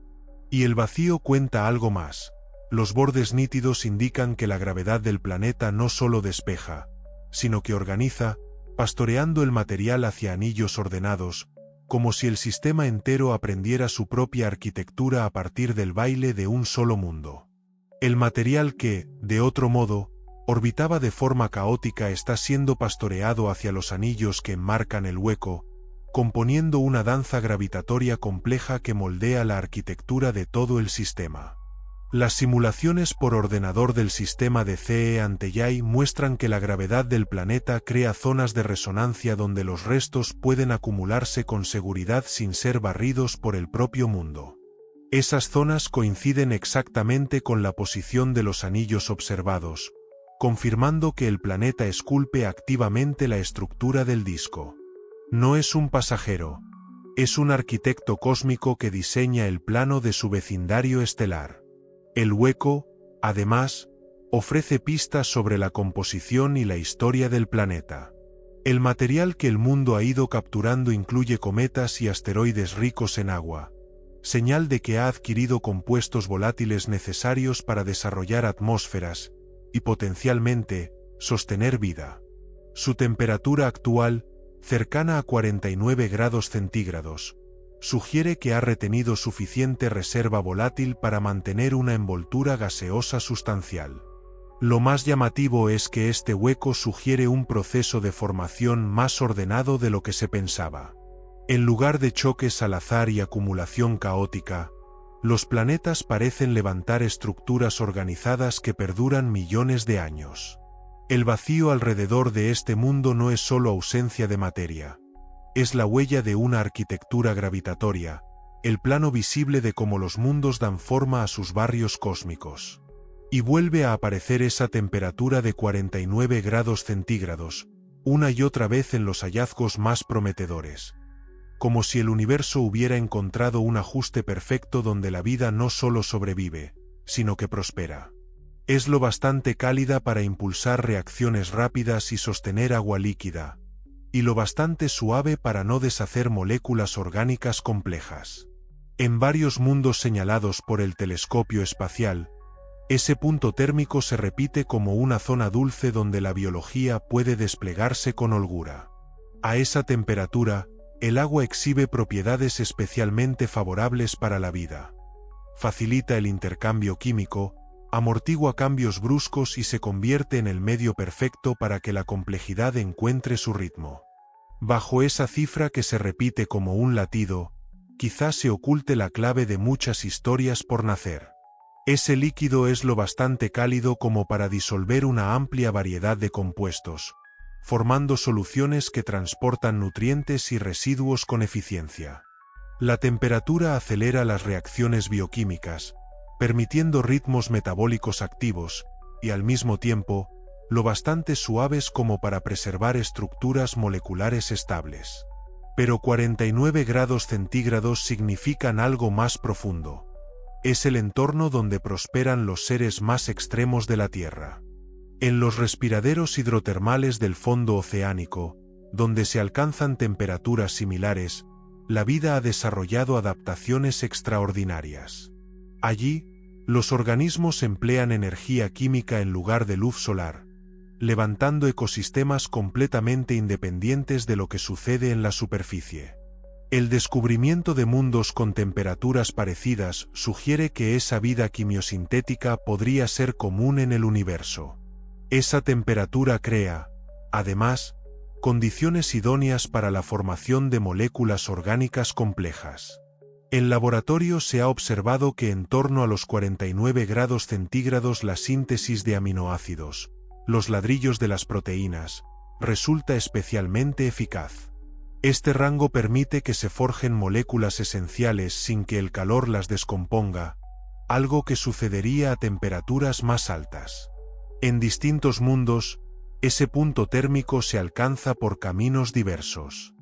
A: Y el vacío cuenta algo más. Los bordes nítidos indican que la gravedad del planeta no solo despeja, sino que organiza, pastoreando el material hacia anillos ordenados, como si el sistema entero aprendiera su propia arquitectura a partir del baile de un solo mundo. El material que, de otro modo, orbitaba de forma caótica está siendo pastoreado hacia los anillos que enmarcan el hueco, componiendo una danza gravitatoria compleja que moldea la arquitectura de todo el sistema. Las simulaciones por ordenador del sistema de CE Anteyay muestran que la gravedad del planeta crea zonas de resonancia donde los restos pueden acumularse con seguridad sin ser barridos por el propio mundo. Esas zonas coinciden exactamente con la posición de los anillos observados, confirmando que el planeta esculpe activamente la estructura del disco. No es un pasajero, es un arquitecto cósmico que diseña el plano de su vecindario estelar. El hueco, además, ofrece pistas sobre la composición y la historia del planeta. El material que el mundo ha ido capturando incluye cometas y asteroides ricos en agua, señal de que ha adquirido compuestos volátiles necesarios para desarrollar atmósferas y potencialmente sostener vida. Su temperatura actual, cercana a 49 grados centígrados, sugiere que ha retenido suficiente reserva volátil para mantener una envoltura gaseosa sustancial. Lo más llamativo es que este hueco sugiere un proceso de formación más ordenado de lo que se pensaba. En lugar de choques al azar y acumulación caótica, los planetas parecen levantar estructuras organizadas que perduran millones de años. El vacío alrededor de este mundo no es solo ausencia de materia. Es la huella de una arquitectura gravitatoria, el plano visible de cómo los mundos dan forma a sus barrios cósmicos. Y vuelve a aparecer esa temperatura de 49 grados centígrados, una y otra vez en los hallazgos más prometedores. Como si el universo hubiera encontrado un ajuste perfecto donde la vida no solo sobrevive, sino que prospera. Es lo bastante cálida para impulsar reacciones rápidas y sostener agua líquida, y lo bastante suave para no deshacer moléculas orgánicas complejas. En varios mundos señalados por el telescopio espacial, ese punto térmico se repite como una zona dulce donde la biología puede desplegarse con holgura. A esa temperatura, el agua exhibe propiedades especialmente favorables para la vida. Facilita el intercambio químico, amortigua cambios bruscos y se convierte en el medio perfecto para que la complejidad encuentre su ritmo. Bajo esa cifra que se repite como un latido, quizás se oculte la clave de muchas historias por nacer. Ese líquido es lo bastante cálido como para disolver una amplia variedad de compuestos, formando soluciones que transportan nutrientes y residuos con eficiencia. La temperatura acelera las reacciones bioquímicas, permitiendo ritmos metabólicos activos, y al mismo tiempo, lo bastante suaves como para preservar estructuras moleculares estables. Pero 49 grados centígrados significan algo más profundo. Es el entorno donde prosperan los seres más extremos de la Tierra. En los respiraderos hidrotermales del fondo oceánico, donde se alcanzan temperaturas similares, la vida ha desarrollado adaptaciones extraordinarias. Allí, los organismos emplean energía química en lugar de luz solar, levantando ecosistemas completamente independientes de lo que sucede en la superficie. El descubrimiento de mundos con temperaturas parecidas sugiere que esa vida quimiosintética podría ser común en el universo. Esa temperatura crea, además, condiciones idóneas para la formación de moléculas orgánicas complejas. En laboratorio se ha observado que en torno a los 49 grados centígrados la síntesis de aminoácidos, los ladrillos de las proteínas, resulta especialmente eficaz. Este rango permite que se forjen moléculas esenciales sin que el calor las descomponga, algo que sucedería a temperaturas más altas. En distintos mundos, ese punto térmico se alcanza por caminos diversos.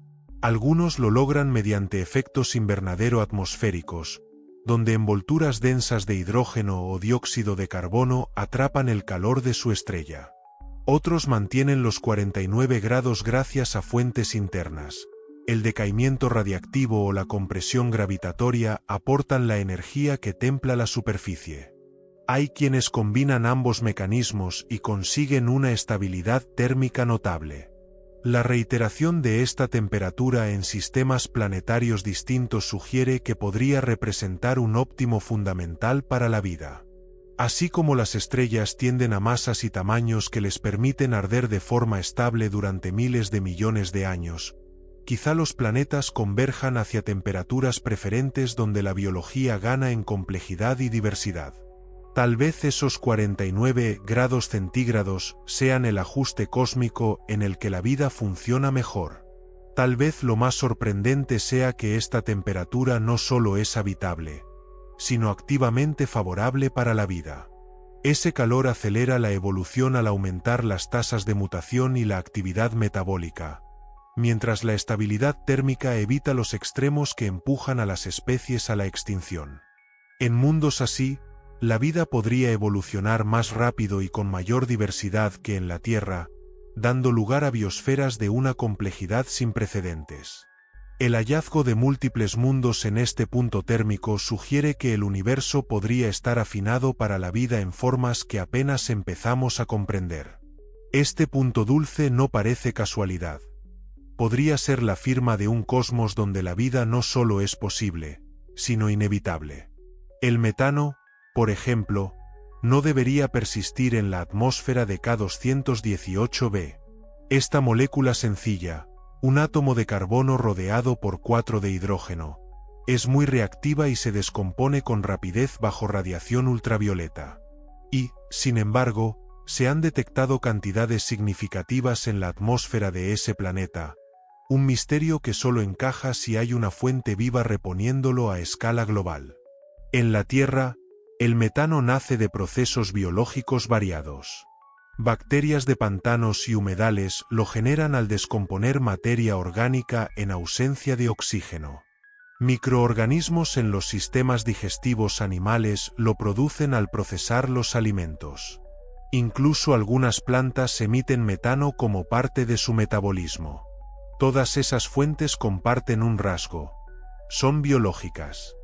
A: Algunos lo logran mediante efectos invernadero atmosféricos, donde envolturas densas de hidrógeno o dióxido de carbono atrapan el calor de su estrella. Otros mantienen los 49 grados gracias a fuentes internas. El decaimiento radiactivo o la compresión gravitatoria aportan la energía que templa la superficie. Hay quienes combinan ambos mecanismos y consiguen una estabilidad térmica notable. La reiteración de esta temperatura en sistemas planetarios distintos sugiere que podría representar un óptimo fundamental para la vida. Así como las estrellas tienden a masas y tamaños que les permiten arder de forma estable durante miles de millones de años, quizá los planetas converjan hacia temperaturas preferentes donde la biología gana en complejidad y diversidad. Tal vez esos 49 grados centígrados sean el ajuste cósmico en el que la vida funciona mejor. Tal vez lo más sorprendente sea que esta temperatura no solo es habitable, sino activamente favorable para la vida. Ese calor acelera la evolución al aumentar las tasas de mutación y la actividad metabólica, mientras la estabilidad térmica evita los extremos que empujan a las especies a la extinción. En mundos así, la vida podría evolucionar más rápido y con mayor diversidad que en la Tierra, dando lugar a biosferas de una complejidad sin precedentes. El hallazgo de múltiples mundos en este punto térmico sugiere que el universo podría estar afinado para la vida en formas que apenas empezamos a comprender. Este punto dulce no parece casualidad. Podría ser la firma de un cosmos donde la vida no solo es posible, sino inevitable. El metano, por ejemplo, no debería persistir en la atmósfera de K218b. Esta molécula sencilla, un átomo de carbono rodeado por 4 de hidrógeno, es muy reactiva y se descompone con rapidez bajo radiación ultravioleta. Y, sin embargo, se han detectado cantidades significativas en la atmósfera de ese planeta, un misterio que solo encaja si hay una fuente viva reponiéndolo a escala global. En la Tierra, el metano nace de procesos biológicos variados. Bacterias de pantanos y humedales lo generan al descomponer materia orgánica en ausencia de oxígeno. Microorganismos en los sistemas digestivos animales lo producen al procesar los alimentos. Incluso algunas plantas emiten metano como parte de su metabolismo. Todas esas fuentes comparten un rasgo: son biológicas.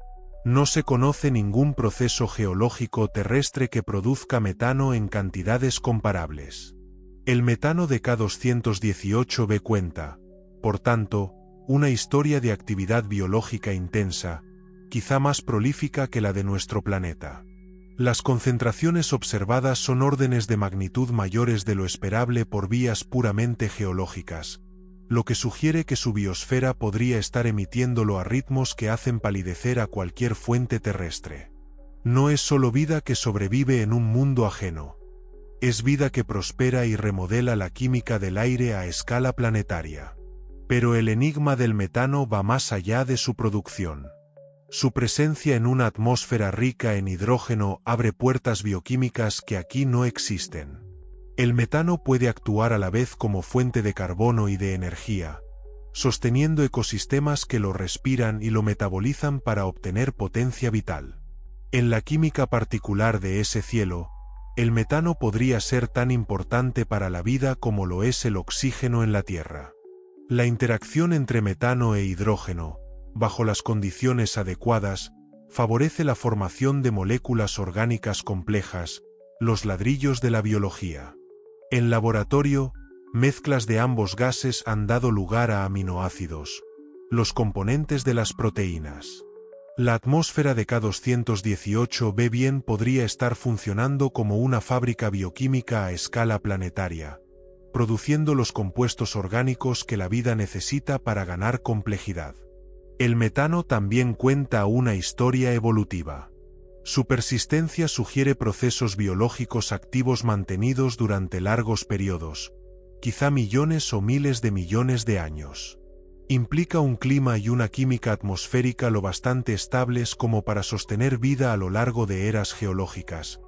A: No se conoce ningún proceso geológico terrestre que produzca metano en cantidades comparables. El metano de K218b cuenta, por tanto, una historia de actividad biológica intensa, quizá más prolífica que la de nuestro planeta. Las concentraciones observadas son órdenes de magnitud mayores de lo esperable por vías puramente geológicas, lo que sugiere que su biosfera podría estar emitiéndolo a ritmos que hacen palidecer a cualquier fuente terrestre. No es solo vida que sobrevive en un mundo ajeno. Es vida que prospera y remodela la química del aire a escala planetaria. Pero el enigma del metano va más allá de su producción. Su presencia en una atmósfera rica en hidrógeno abre puertas bioquímicas que aquí no existen. El metano puede actuar a la vez como fuente de carbono y de energía, sosteniendo ecosistemas que lo respiran y lo metabolizan para obtener potencia vital. En la química particular de ese cielo, el metano podría ser tan importante para la vida como lo es el oxígeno en la Tierra. La interacción entre metano e hidrógeno, bajo las condiciones adecuadas, favorece la formación de moléculas orgánicas complejas, los ladrillos de la biología. En laboratorio, mezclas de ambos gases han dado lugar a aminoácidos, los componentes de las proteínas. La atmósfera de K218b bien podría estar funcionando como una fábrica bioquímica a escala planetaria, produciendo los compuestos orgánicos que la vida necesita para ganar complejidad. El metano también cuenta una historia evolutiva. Su persistencia sugiere procesos biológicos activos mantenidos durante largos periodos, quizá millones o miles de millones de años. Implica un clima y una química atmosférica lo bastante estables como para sostener vida a lo largo de eras geológicas,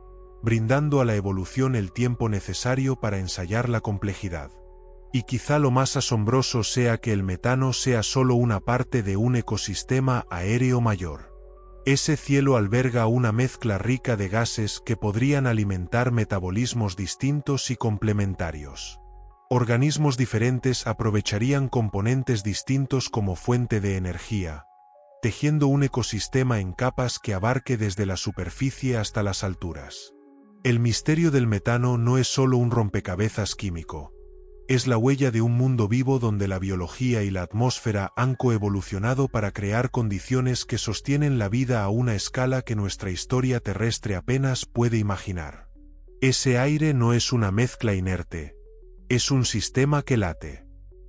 A: brindando a la evolución el tiempo necesario para ensayar la complejidad. Y quizá lo más asombroso sea que el metano sea solo una parte de un ecosistema aéreo mayor. Ese cielo alberga una mezcla rica de gases que podrían alimentar metabolismos distintos y complementarios. Organismos diferentes aprovecharían componentes distintos como fuente de energía, tejiendo un ecosistema en capas que abarque desde la superficie hasta las alturas. El misterio del metano no es solo un rompecabezas químico. Es la huella de un mundo vivo donde la biología y la atmósfera han coevolucionado para crear condiciones que sostienen la vida a una escala que nuestra historia terrestre apenas puede imaginar. Ese aire no es una mezcla inerte, es un sistema que late.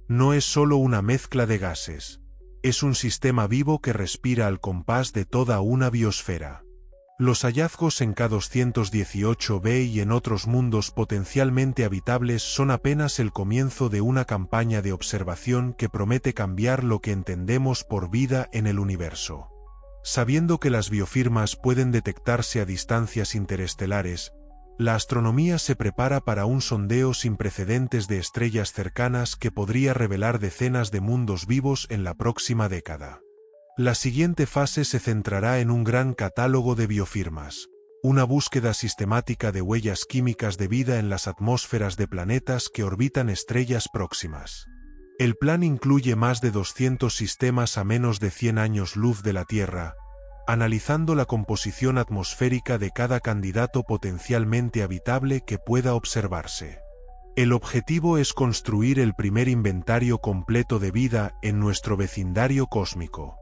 A: No es solo una mezcla de gases, es un sistema vivo que respira al compás de toda una biosfera. Los hallazgos en K218b y en otros mundos potencialmente habitables son apenas el comienzo de una campaña de observación que promete cambiar lo que entendemos por vida en el universo. Sabiendo que las biofirmas pueden detectarse a distancias interestelares, la astronomía se prepara para un sondeo sin precedentes de estrellas cercanas que podría revelar decenas de mundos vivos en la próxima década. La siguiente fase se centrará en un gran catálogo de biofirmas, una búsqueda sistemática de huellas químicas de vida en las atmósferas de planetas que orbitan estrellas próximas. El plan incluye más de 200 sistemas a menos de 100 años luz de la Tierra, analizando la composición atmosférica de cada candidato potencialmente habitable que pueda observarse. El objetivo es construir el primer inventario completo de vida en nuestro vecindario cósmico.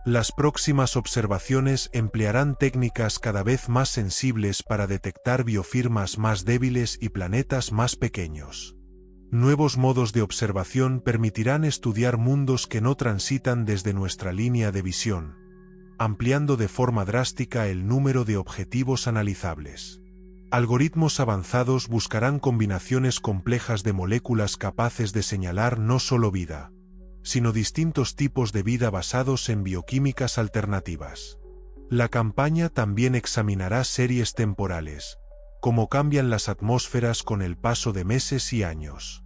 A: Las próximas observaciones emplearán técnicas cada vez más sensibles para detectar biofirmas más débiles y planetas más pequeños. Nuevos modos de observación permitirán estudiar mundos que no transitan desde nuestra línea de visión, ampliando de forma drástica el número de objetivos analizables. Algoritmos avanzados buscarán combinaciones complejas de moléculas capaces de señalar no solo vida, sino distintos tipos de vida basados en bioquímicas alternativas. La campaña también examinará series temporales, cómo cambian las atmósferas con el paso de meses y años.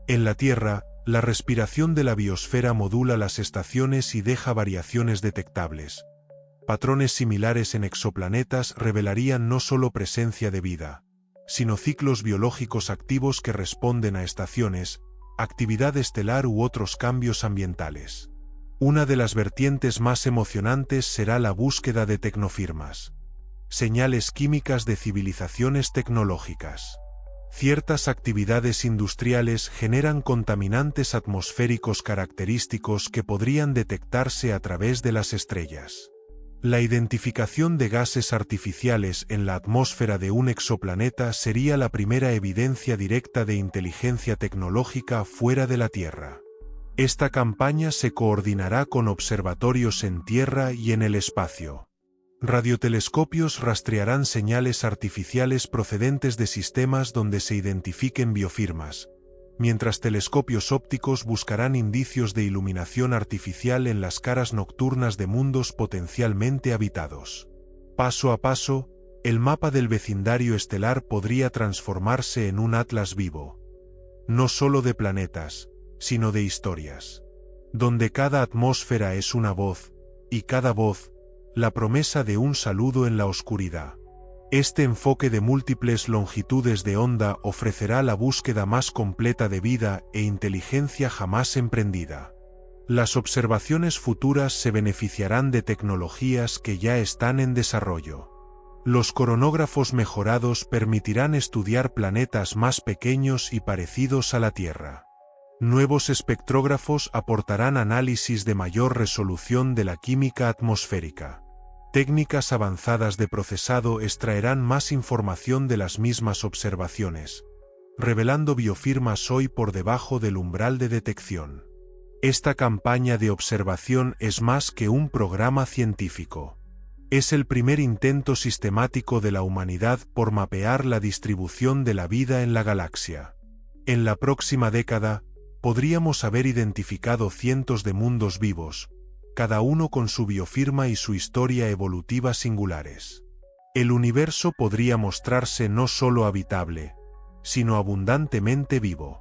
A: En la Tierra, la respiración de la biosfera modula las estaciones y deja variaciones detectables. Patrones similares en exoplanetas revelarían no solo presencia de vida, sino ciclos biológicos activos que responden a estaciones, actividad estelar u otros cambios ambientales. Una de las vertientes más emocionantes será la búsqueda de tecnofirmas, señales químicas de civilizaciones tecnológicas. Ciertas actividades industriales generan contaminantes atmosféricos característicos que podrían detectarse a través de las estrellas. La identificación de gases artificiales en la atmósfera de un exoplaneta sería la primera evidencia directa de inteligencia tecnológica fuera de la Tierra. Esta campaña se coordinará con observatorios en Tierra y en el espacio. Radiotelescopios rastrearán señales artificiales procedentes de sistemas donde se identifiquen biofirmas, mientras telescopios ópticos buscarán indicios de iluminación artificial en las caras nocturnas de mundos potencialmente habitados. Paso a paso, el mapa del vecindario estelar podría transformarse en un atlas vivo, no solo de planetas, sino de historias, donde cada atmósfera es una voz, y cada voz, la promesa de un saludo en la oscuridad. Este enfoque de múltiples longitudes de onda ofrecerá la búsqueda más completa de vida e inteligencia jamás emprendida. Las observaciones futuras se beneficiarán de tecnologías que ya están en desarrollo. Los coronógrafos mejorados permitirán estudiar planetas más pequeños y parecidos a la Tierra. Nuevos espectrógrafos aportarán análisis de mayor resolución de la química atmosférica. Técnicas avanzadas de procesado extraerán más información de las mismas observaciones, revelando biofirmas hoy por debajo del umbral de detección. Esta campaña de observación es más que un programa científico. Es el primer intento sistemático de la humanidad por mapear la distribución de la vida en la galaxia. En la próxima década, podríamos haber identificado cientos de mundos vivos, cada uno con su biofirma y su historia evolutiva singulares. El universo podría mostrarse no solo habitable, sino abundantemente vivo.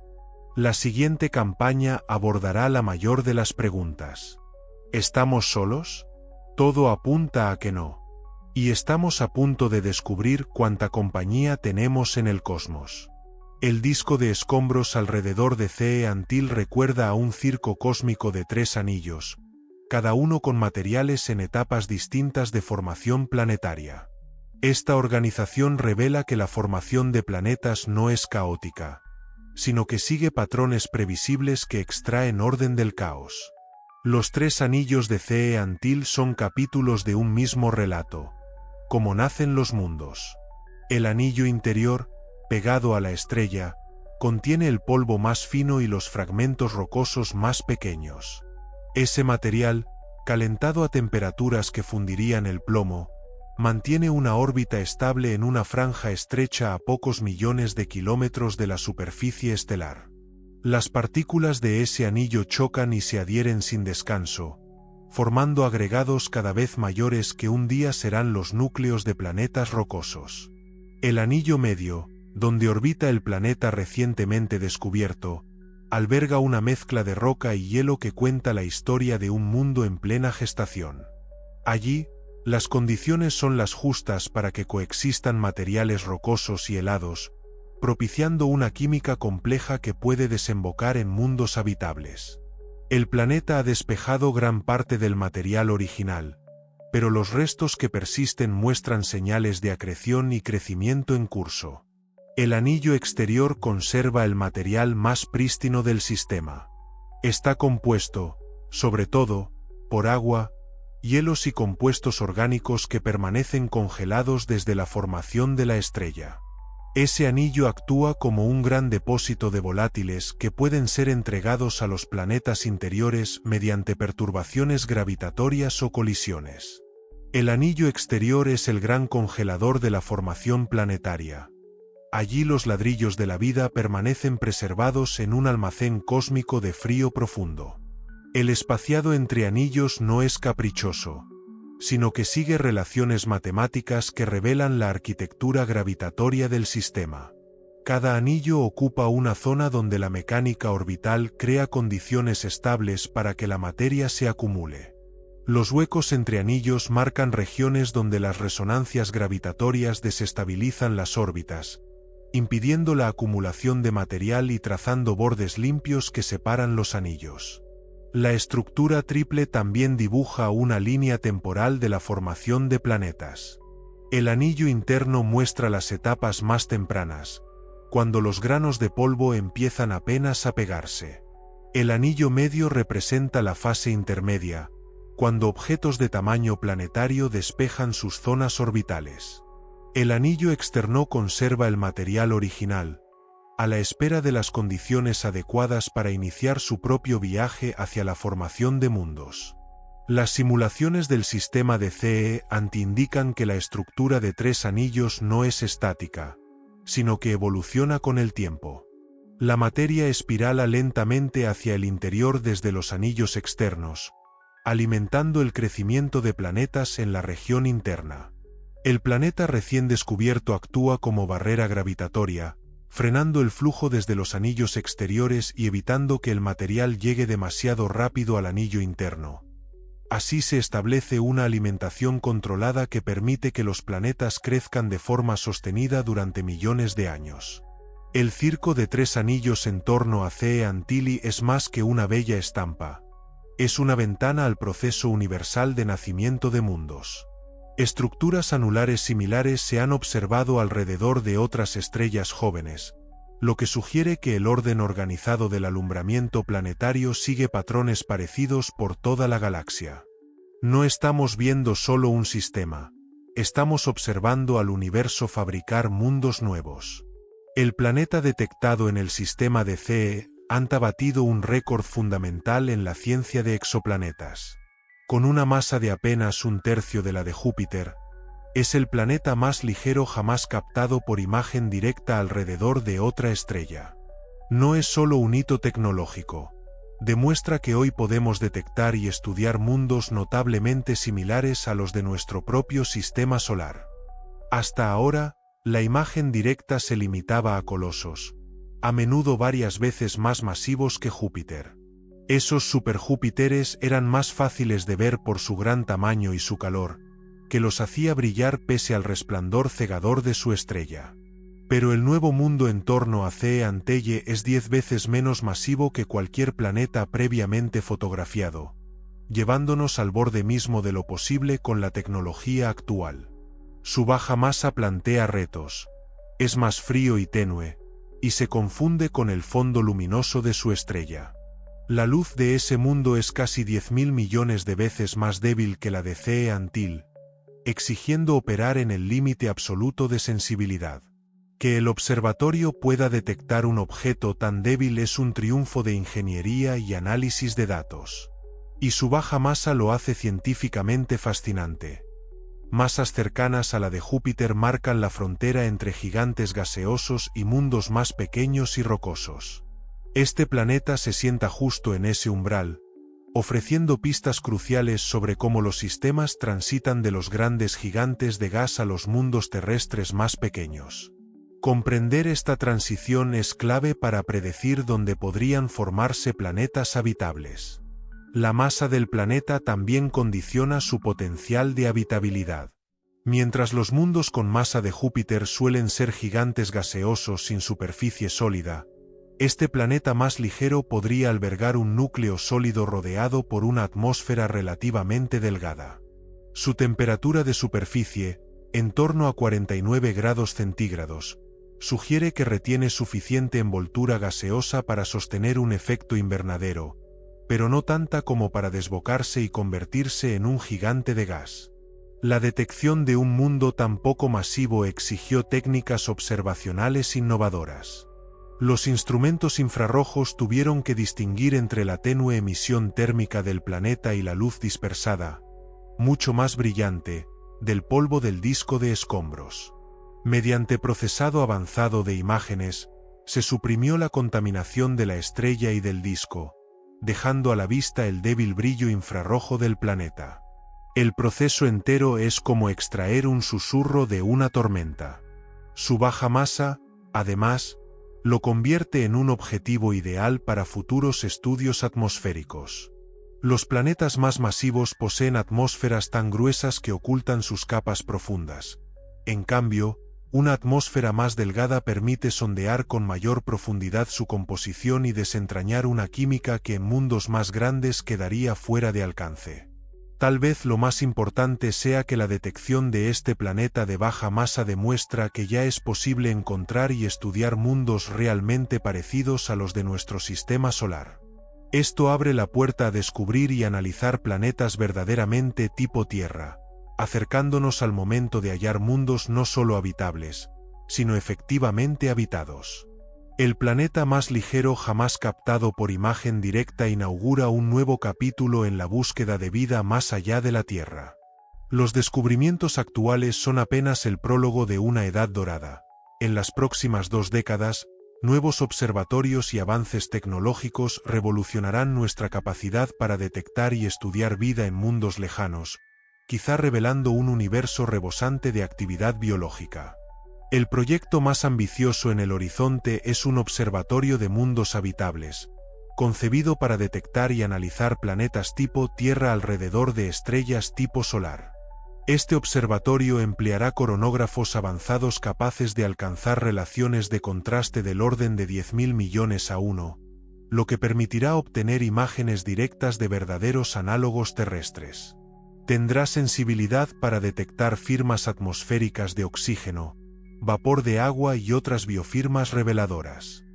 A: La siguiente campaña abordará la mayor de las preguntas. ¿Estamos solos? Todo apunta a que no. Y estamos a punto de descubrir cuánta compañía tenemos en el cosmos. El disco de escombros alrededor de CE Antil recuerda a un circo cósmico de 3 anillos, cada uno con materiales en etapas distintas de formación planetaria. Esta organización revela que la formación de planetas no es caótica, sino que sigue patrones previsibles que extraen orden del caos. Los 3 anillos de CE Antil son capítulos de un mismo relato: cómo nacen los mundos. El anillo interior, pegado a la estrella, contiene el polvo más fino y los fragmentos rocosos más pequeños. Ese material, calentado a temperaturas que fundirían el plomo, mantiene una órbita estable en una franja estrecha a pocos millones de kilómetros de la superficie estelar. Las partículas de ese anillo chocan y se adhieren sin descanso, formando agregados cada vez mayores que un día serán los núcleos de planetas rocosos. El anillo medio, donde orbita el planeta recientemente descubierto, alberga una mezcla de roca y hielo que cuenta la historia de un mundo en plena gestación. Allí, las condiciones son las justas para que coexistan materiales rocosos y helados, propiciando una química compleja que puede desembocar en mundos habitables. El planeta ha despejado gran parte del material original, pero los restos que persisten muestran señales de acreción y crecimiento en curso. El anillo exterior conserva el material más prístino del sistema. Está compuesto, sobre todo, por agua, hielos y compuestos orgánicos que permanecen congelados desde la formación de la estrella. Ese anillo actúa como un gran depósito de volátiles que pueden ser entregados a los planetas interiores mediante perturbaciones gravitatorias o colisiones. El anillo exterior es el gran congelador de la formación planetaria. Allí los ladrillos de la vida permanecen preservados en un almacén cósmico de frío profundo. El espaciado entre anillos no es caprichoso, sino que sigue relaciones matemáticas que revelan la arquitectura gravitatoria del sistema. Cada anillo ocupa una zona donde la mecánica orbital crea condiciones estables para que la materia se acumule. Los huecos entre anillos marcan regiones donde las resonancias gravitatorias desestabilizan las órbitas, impidiendo la acumulación de material y trazando bordes limpios que separan los anillos. La estructura triple también dibuja una línea temporal de la formación de planetas. El anillo interno muestra las etapas más tempranas, cuando los granos de polvo empiezan apenas a pegarse. El anillo medio representa la fase intermedia, cuando objetos de tamaño planetario despejan sus zonas orbitales. El anillo externo conserva el material original, a la espera de las condiciones adecuadas para iniciar su propio viaje hacia la formación de mundos. Las simulaciones del sistema de CE indican que la estructura de 3 anillos no es estática, sino que evoluciona con el tiempo. La materia espirala lentamente hacia el interior desde los anillos externos, alimentando el crecimiento de planetas en la región interna. El planeta recién descubierto actúa como barrera gravitatoria, frenando el flujo desde los anillos exteriores y evitando que el material llegue demasiado rápido al anillo interno. Así se establece una alimentación controlada que permite que los planetas crezcan de forma sostenida durante millones de años. El circo de 3 anillos en torno a CE Antilli es más que una bella estampa. Es una ventana al proceso universal de nacimiento de mundos. Estructuras anulares similares se han observado alrededor de otras estrellas jóvenes, lo que sugiere que el orden organizado del alumbramiento planetario sigue patrones parecidos por toda la galaxia. No estamos viendo solo un sistema, estamos observando al universo fabricar mundos nuevos. El planeta detectado en el sistema de CE ha batido un récord fundamental en la ciencia de exoplanetas. Con una masa de apenas 1/3 de la de Júpiter, es el planeta más ligero jamás captado por imagen directa alrededor de otra estrella. No es solo un hito tecnológico, demuestra que hoy podemos detectar y estudiar mundos notablemente similares a los de nuestro propio sistema solar. Hasta ahora, la imagen directa se limitaba a colosos, a menudo varias veces más masivos que Júpiter. Esos superjúpiteres eran más fáciles de ver por su gran tamaño y su calor, que los hacía brillar pese al resplandor cegador de su estrella. Pero el nuevo mundo en torno a CE Antilli es 10 veces menos masivo que cualquier planeta previamente fotografiado, llevándonos al borde mismo de lo posible con la tecnología actual. Su baja masa plantea retos, es más frío y tenue, y se confunde con el fondo luminoso de su estrella. La luz de ese mundo es casi 10.000 millones de veces más débil que la de CE Antilli, exigiendo operar en el límite absoluto de sensibilidad. Que el observatorio pueda detectar un objeto tan débil es un triunfo de ingeniería y análisis de datos. Y su baja masa lo hace científicamente fascinante. Masas cercanas a la de Júpiter marcan la frontera entre gigantes gaseosos y mundos más pequeños y rocosos. Este planeta se sienta justo en ese umbral, ofreciendo pistas cruciales sobre cómo los sistemas transitan de los grandes gigantes de gas a los mundos terrestres más pequeños. Comprender esta transición es clave para predecir dónde podrían formarse planetas habitables. La masa del planeta también condiciona su potencial de habitabilidad. Mientras los mundos con masa de Júpiter suelen ser gigantes gaseosos sin superficie sólida, este planeta más ligero podría albergar un núcleo sólido rodeado por una atmósfera relativamente delgada. Su temperatura de superficie, en torno a 49 grados centígrados, sugiere que retiene suficiente envoltura gaseosa para sostener un efecto invernadero, pero no tanta como para desbocarse y convertirse en un gigante de gas. La detección de un mundo tan poco masivo exigió técnicas observacionales innovadoras. Los instrumentos infrarrojos tuvieron que distinguir entre la tenue emisión térmica del planeta y la luz dispersada, mucho más brillante, del polvo del disco de escombros. Mediante procesado avanzado de imágenes, se suprimió la contaminación de la estrella y del disco, dejando a la vista el débil brillo infrarrojo del planeta. El proceso entero es como extraer un susurro de una tormenta. Su baja masa, además, lo convierte en un objetivo ideal para futuros estudios atmosféricos. Los planetas más masivos poseen atmósferas tan gruesas que ocultan sus capas profundas. En cambio, una atmósfera más delgada permite sondear con mayor profundidad su composición y desentrañar una química que en mundos más grandes quedaría fuera de alcance. Tal vez lo más importante sea que la detección de este planeta de baja masa demuestra que ya es posible encontrar y estudiar mundos realmente parecidos a los de nuestro sistema solar. Esto abre la puerta a descubrir y analizar planetas verdaderamente tipo Tierra, acercándonos al momento de hallar mundos no solo habitables, sino efectivamente habitados. El planeta más ligero jamás captado por imagen directa inaugura un nuevo capítulo en la búsqueda de vida más allá de la Tierra. Los descubrimientos actuales son apenas el prólogo de una edad dorada. En las próximas 2 décadas, nuevos observatorios y avances tecnológicos revolucionarán nuestra capacidad para detectar y estudiar vida en mundos lejanos, quizá revelando un universo rebosante de actividad biológica. El proyecto más ambicioso en el horizonte es un observatorio de mundos habitables, concebido para detectar y analizar planetas tipo Tierra alrededor de estrellas tipo solar. Este observatorio empleará coronógrafos avanzados capaces de alcanzar relaciones de contraste del orden de 10.000 millones a 1, lo que permitirá obtener imágenes directas de verdaderos análogos terrestres. Tendrá sensibilidad para detectar firmas atmosféricas de oxígeno, vapor de agua y otras biofirmas reveladoras.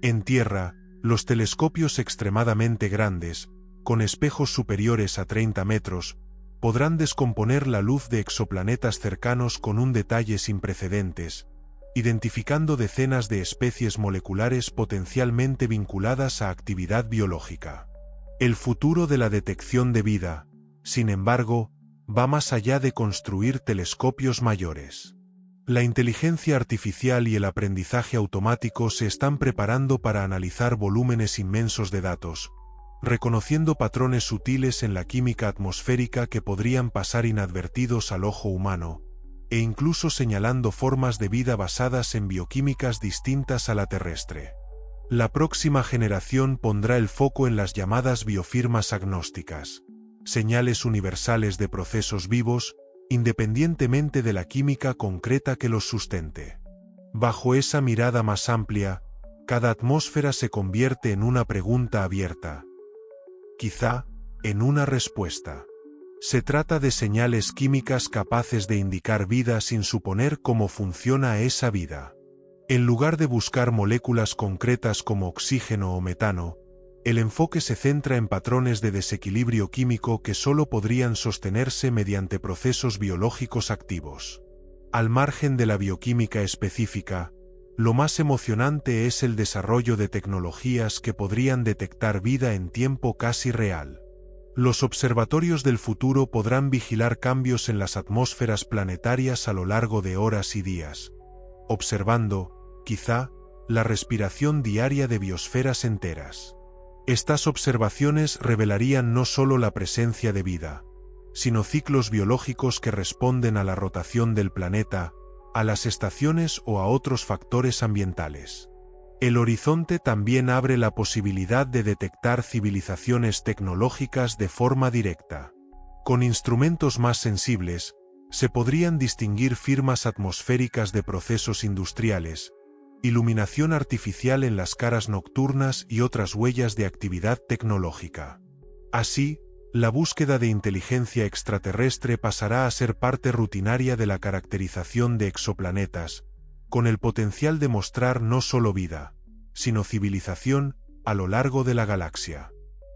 A: En Tierra, los telescopios extremadamente grandes, con espejos superiores a 30 metros, podrán descomponer la luz de exoplanetas cercanos con un detalle sin precedentes, identificando decenas de especies moleculares potencialmente vinculadas a actividad biológica. El futuro de la detección de vida, sin embargo, va más allá de construir telescopios mayores. La inteligencia artificial y el aprendizaje automático se están preparando para analizar volúmenes inmensos de datos, reconociendo patrones sutiles en la química atmosférica que podrían pasar inadvertidos al ojo humano, e incluso señalando formas de vida basadas en bioquímicas distintas a la terrestre. La próxima generación pondrá el foco en las llamadas biofirmas agnósticas, señales universales de procesos vivos, independientemente de la química concreta que los sustente. Bajo esa mirada más amplia, cada atmósfera se convierte en una pregunta abierta, quizá, en una respuesta. Se trata de señales químicas capaces de indicar vida sin suponer cómo funciona esa vida. En lugar de buscar moléculas concretas como oxígeno o metano, el enfoque se centra en patrones de desequilibrio químico que solo podrían sostenerse mediante procesos biológicos activos. Al margen de la bioquímica específica, lo más emocionante es el desarrollo de tecnologías que podrían detectar vida en tiempo casi real. Los observatorios del futuro podrán vigilar cambios en las atmósferas planetarias a lo largo de horas y días, observando, quizá, la respiración diaria de biosferas enteras. Estas observaciones revelarían no solo la presencia de vida, sino ciclos biológicos que responden a la rotación del planeta, a las estaciones o a otros factores ambientales. El horizonte también abre la posibilidad de detectar civilizaciones tecnológicas de forma directa. Con instrumentos más sensibles, Se podrían distinguir firmas atmosféricas de procesos industriales, iluminación artificial en las caras nocturnas y otras huellas de actividad tecnológica. Así, la búsqueda de inteligencia extraterrestre pasará a ser parte rutinaria de la caracterización de exoplanetas, con el potencial de mostrar no solo vida, sino civilización, a lo largo de la galaxia.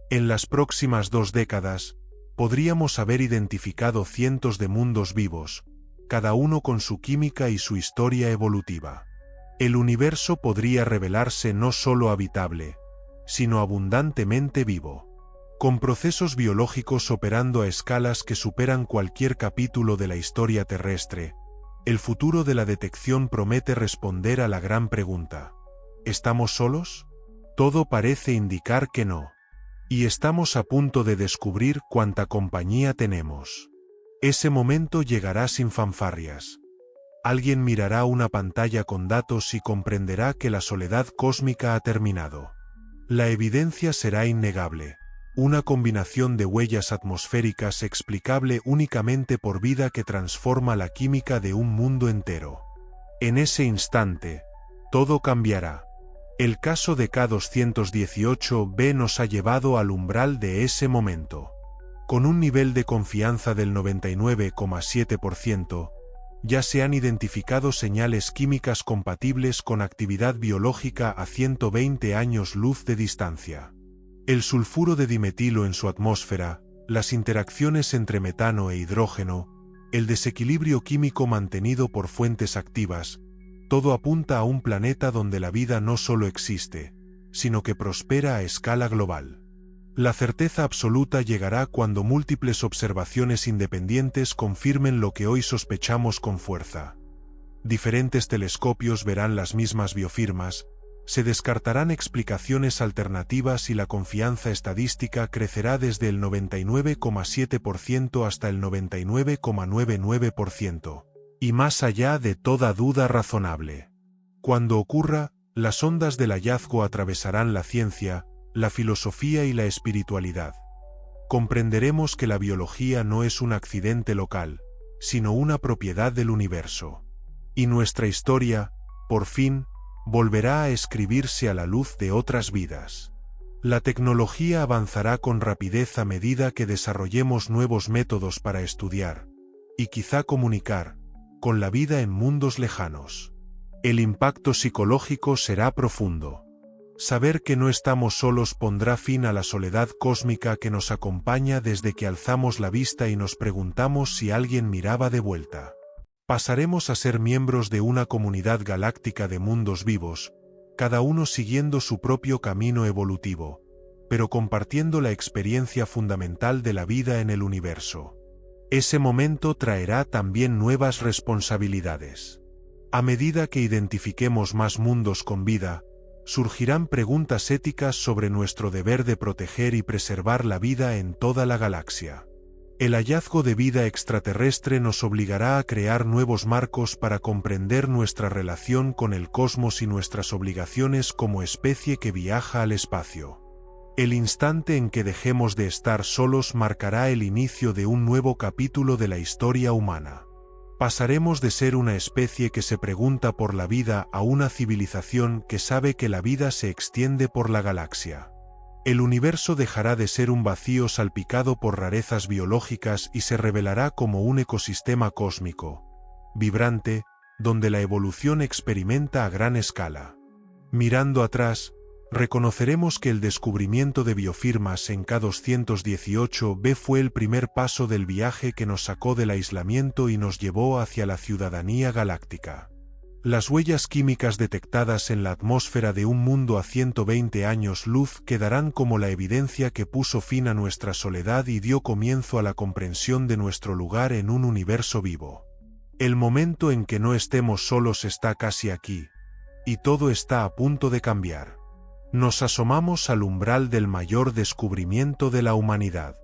A: En las próximas 2 décadas, podríamos haber identificado cientos de mundos vivos, cada uno con su química y su historia evolutiva. El universo podría revelarse no solo habitable, sino abundantemente vivo, con procesos biológicos operando a escalas que superan cualquier capítulo de la historia terrestre. El futuro de la detección promete responder a la gran pregunta: ¿estamos solos? Todo parece indicar que no. Y estamos a punto de descubrir cuánta compañía tenemos. Ese momento llegará sin fanfarrias. Alguien mirará una pantalla con datos y comprenderá que la soledad cósmica ha terminado. La evidencia será innegable. Una combinación de huellas atmosféricas explicable únicamente por vida que transforma la química de un mundo entero. En ese instante, todo cambiará. El caso de K218b nos ha llevado al umbral de ese momento. Con un nivel de confianza del 99,7%, ya se han identificado señales químicas compatibles con actividad biológica a 120 años luz de distancia. El sulfuro de dimetilo en su atmósfera, las interacciones entre metano e hidrógeno, el desequilibrio químico mantenido por fuentes activas, todo apunta a un planeta donde la vida no solo existe, sino que prospera a escala global. La certeza absoluta llegará cuando múltiples observaciones independientes confirmen lo que hoy sospechamos con fuerza. Diferentes telescopios verán las mismas biofirmas, se descartarán explicaciones alternativas y la confianza estadística crecerá desde el 99,7% hasta el 99,99%, y más allá de toda duda razonable. Cuando ocurra, las ondas del hallazgo atravesarán la ciencia, la filosofía y la espiritualidad. Comprenderemos que la biología no es un accidente local, sino una propiedad del universo. Y nuestra historia, por fin, volverá a escribirse a la luz de otras vidas. La tecnología avanzará con rapidez a medida que desarrollemos nuevos métodos para estudiar, y quizá comunicar, con la vida en mundos lejanos. El impacto psicológico será profundo. Saber que no estamos solos pondrá fin a la soledad cósmica que nos acompaña desde que alzamos la vista y nos preguntamos si alguien miraba de vuelta. Pasaremos a ser miembros de una comunidad galáctica de mundos vivos, cada uno siguiendo su propio camino evolutivo, pero compartiendo la experiencia fundamental de la vida en el universo. Ese momento traerá también nuevas responsabilidades. A medida que identifiquemos más mundos con vida, surgirán preguntas éticas sobre nuestro deber de proteger y preservar la vida en toda la galaxia. El hallazgo de vida extraterrestre nos obligará a crear nuevos marcos para comprender nuestra relación con el cosmos y nuestras obligaciones como especie que viaja al espacio. El instante en que dejemos de estar solos marcará el inicio de un nuevo capítulo de la historia humana. Pasaremos de ser una especie que se pregunta por la vida a una civilización que sabe que la vida se extiende por la galaxia. El universo dejará de ser un vacío salpicado por rarezas biológicas y se revelará como un ecosistema cósmico, vibrante, donde la evolución experimenta a gran escala. Mirando atrás, reconoceremos que el descubrimiento de biofirmas en K218b fue el primer paso del viaje que nos sacó del aislamiento y nos llevó hacia la ciudadanía galáctica. Las huellas químicas detectadas en la atmósfera de un mundo a 120 años luz quedarán como la evidencia que puso fin a nuestra soledad y dio comienzo a la comprensión de nuestro lugar en un universo vivo. El momento en que no estemos solos está casi aquí, y todo está a punto de cambiar. Nos asomamos al umbral del mayor descubrimiento de la humanidad.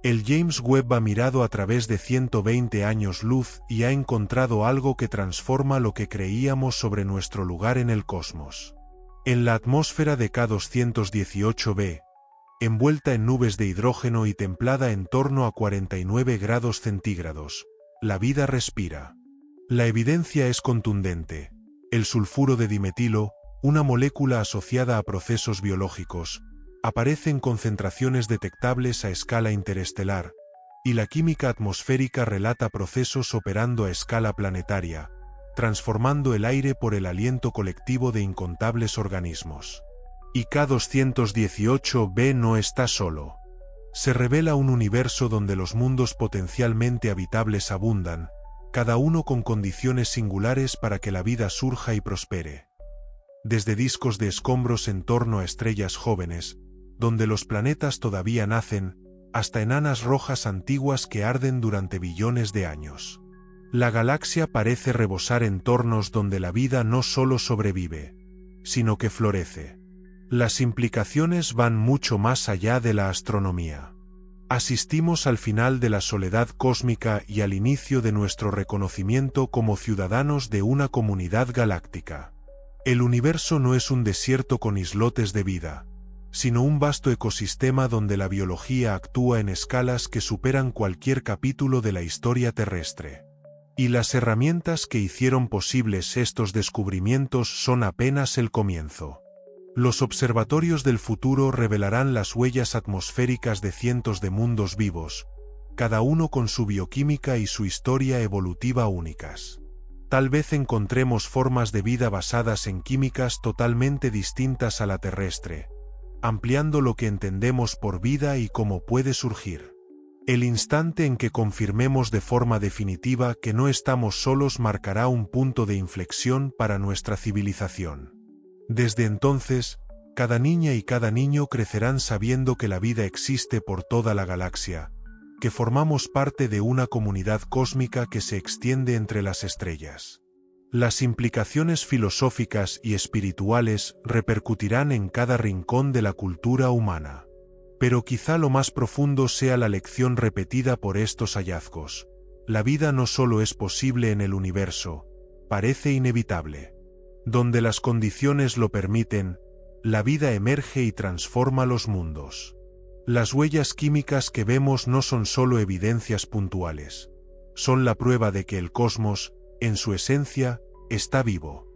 A: El James Webb ha mirado a través de 120 años luz y ha encontrado algo que transforma lo que creíamos sobre nuestro lugar en el cosmos. En la atmósfera de K218b, envuelta en nubes de hidrógeno y templada en torno a 49 grados centígrados, la vida respira. La evidencia es contundente. El sulfuro de dimetilo, una molécula asociada a procesos biológicos, aparece en concentraciones detectables a escala interestelar, y la química atmosférica relata procesos operando a escala planetaria, transformando el aire por el aliento colectivo de incontables organismos. Y K218b no está solo. Se revela un universo donde los mundos potencialmente habitables abundan, cada uno con condiciones singulares para que la vida surja y prospere. Desde discos de escombros en torno a estrellas jóvenes, donde los planetas todavía nacen, hasta enanas rojas antiguas que arden durante billones de años. La galaxia parece rebosar entornos donde la vida no solo sobrevive, sino que florece. Las implicaciones van mucho más allá de la astronomía. Asistimos al final de la soledad cósmica y al inicio de nuestro reconocimiento como ciudadanos de una comunidad galáctica. El universo no es un desierto con islotes de vida, sino un vasto ecosistema donde la biología actúa en escalas que superan cualquier capítulo de la historia terrestre. Y las herramientas que hicieron posibles estos descubrimientos son apenas el comienzo. Los observatorios del futuro revelarán las huellas atmosféricas de cientos de mundos vivos, cada uno con su bioquímica y su historia evolutiva únicas. Tal vez encontremos formas de vida basadas en químicas totalmente distintas a la terrestre, ampliando lo que entendemos por vida y cómo puede surgir. El instante en que confirmemos de forma definitiva que no estamos solos marcará un punto de inflexión para nuestra civilización. Desde entonces, cada niña y cada niño crecerán sabiendo que la vida existe por toda la galaxia, que formamos parte de una comunidad cósmica que se extiende entre las estrellas. Las implicaciones filosóficas y espirituales repercutirán en cada rincón de la cultura humana. Pero quizá lo más profundo sea la lección repetida por estos hallazgos. La vida no solo es posible en el universo, parece inevitable. Donde las condiciones lo permiten, la vida emerge y transforma los mundos. Las huellas químicas que vemos no son solo evidencias puntuales. Son la prueba de que el cosmos, en su esencia, está vivo.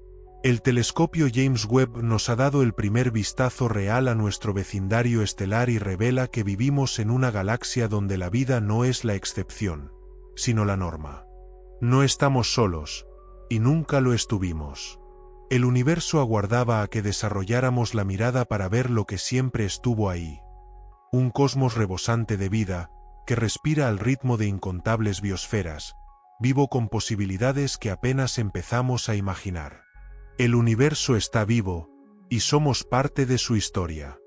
A: El telescopio James Webb nos ha dado el primer vistazo real a nuestro vecindario estelar y revela que vivimos en una galaxia donde la vida no es la excepción, sino la norma. No estamos solos, y nunca lo estuvimos. El universo aguardaba a que desarrolláramos la mirada para ver lo que siempre estuvo ahí. Un cosmos rebosante de vida, que respira al ritmo de incontables biosferas, vivo con posibilidades que apenas empezamos a imaginar. El universo está vivo, y somos parte de su historia.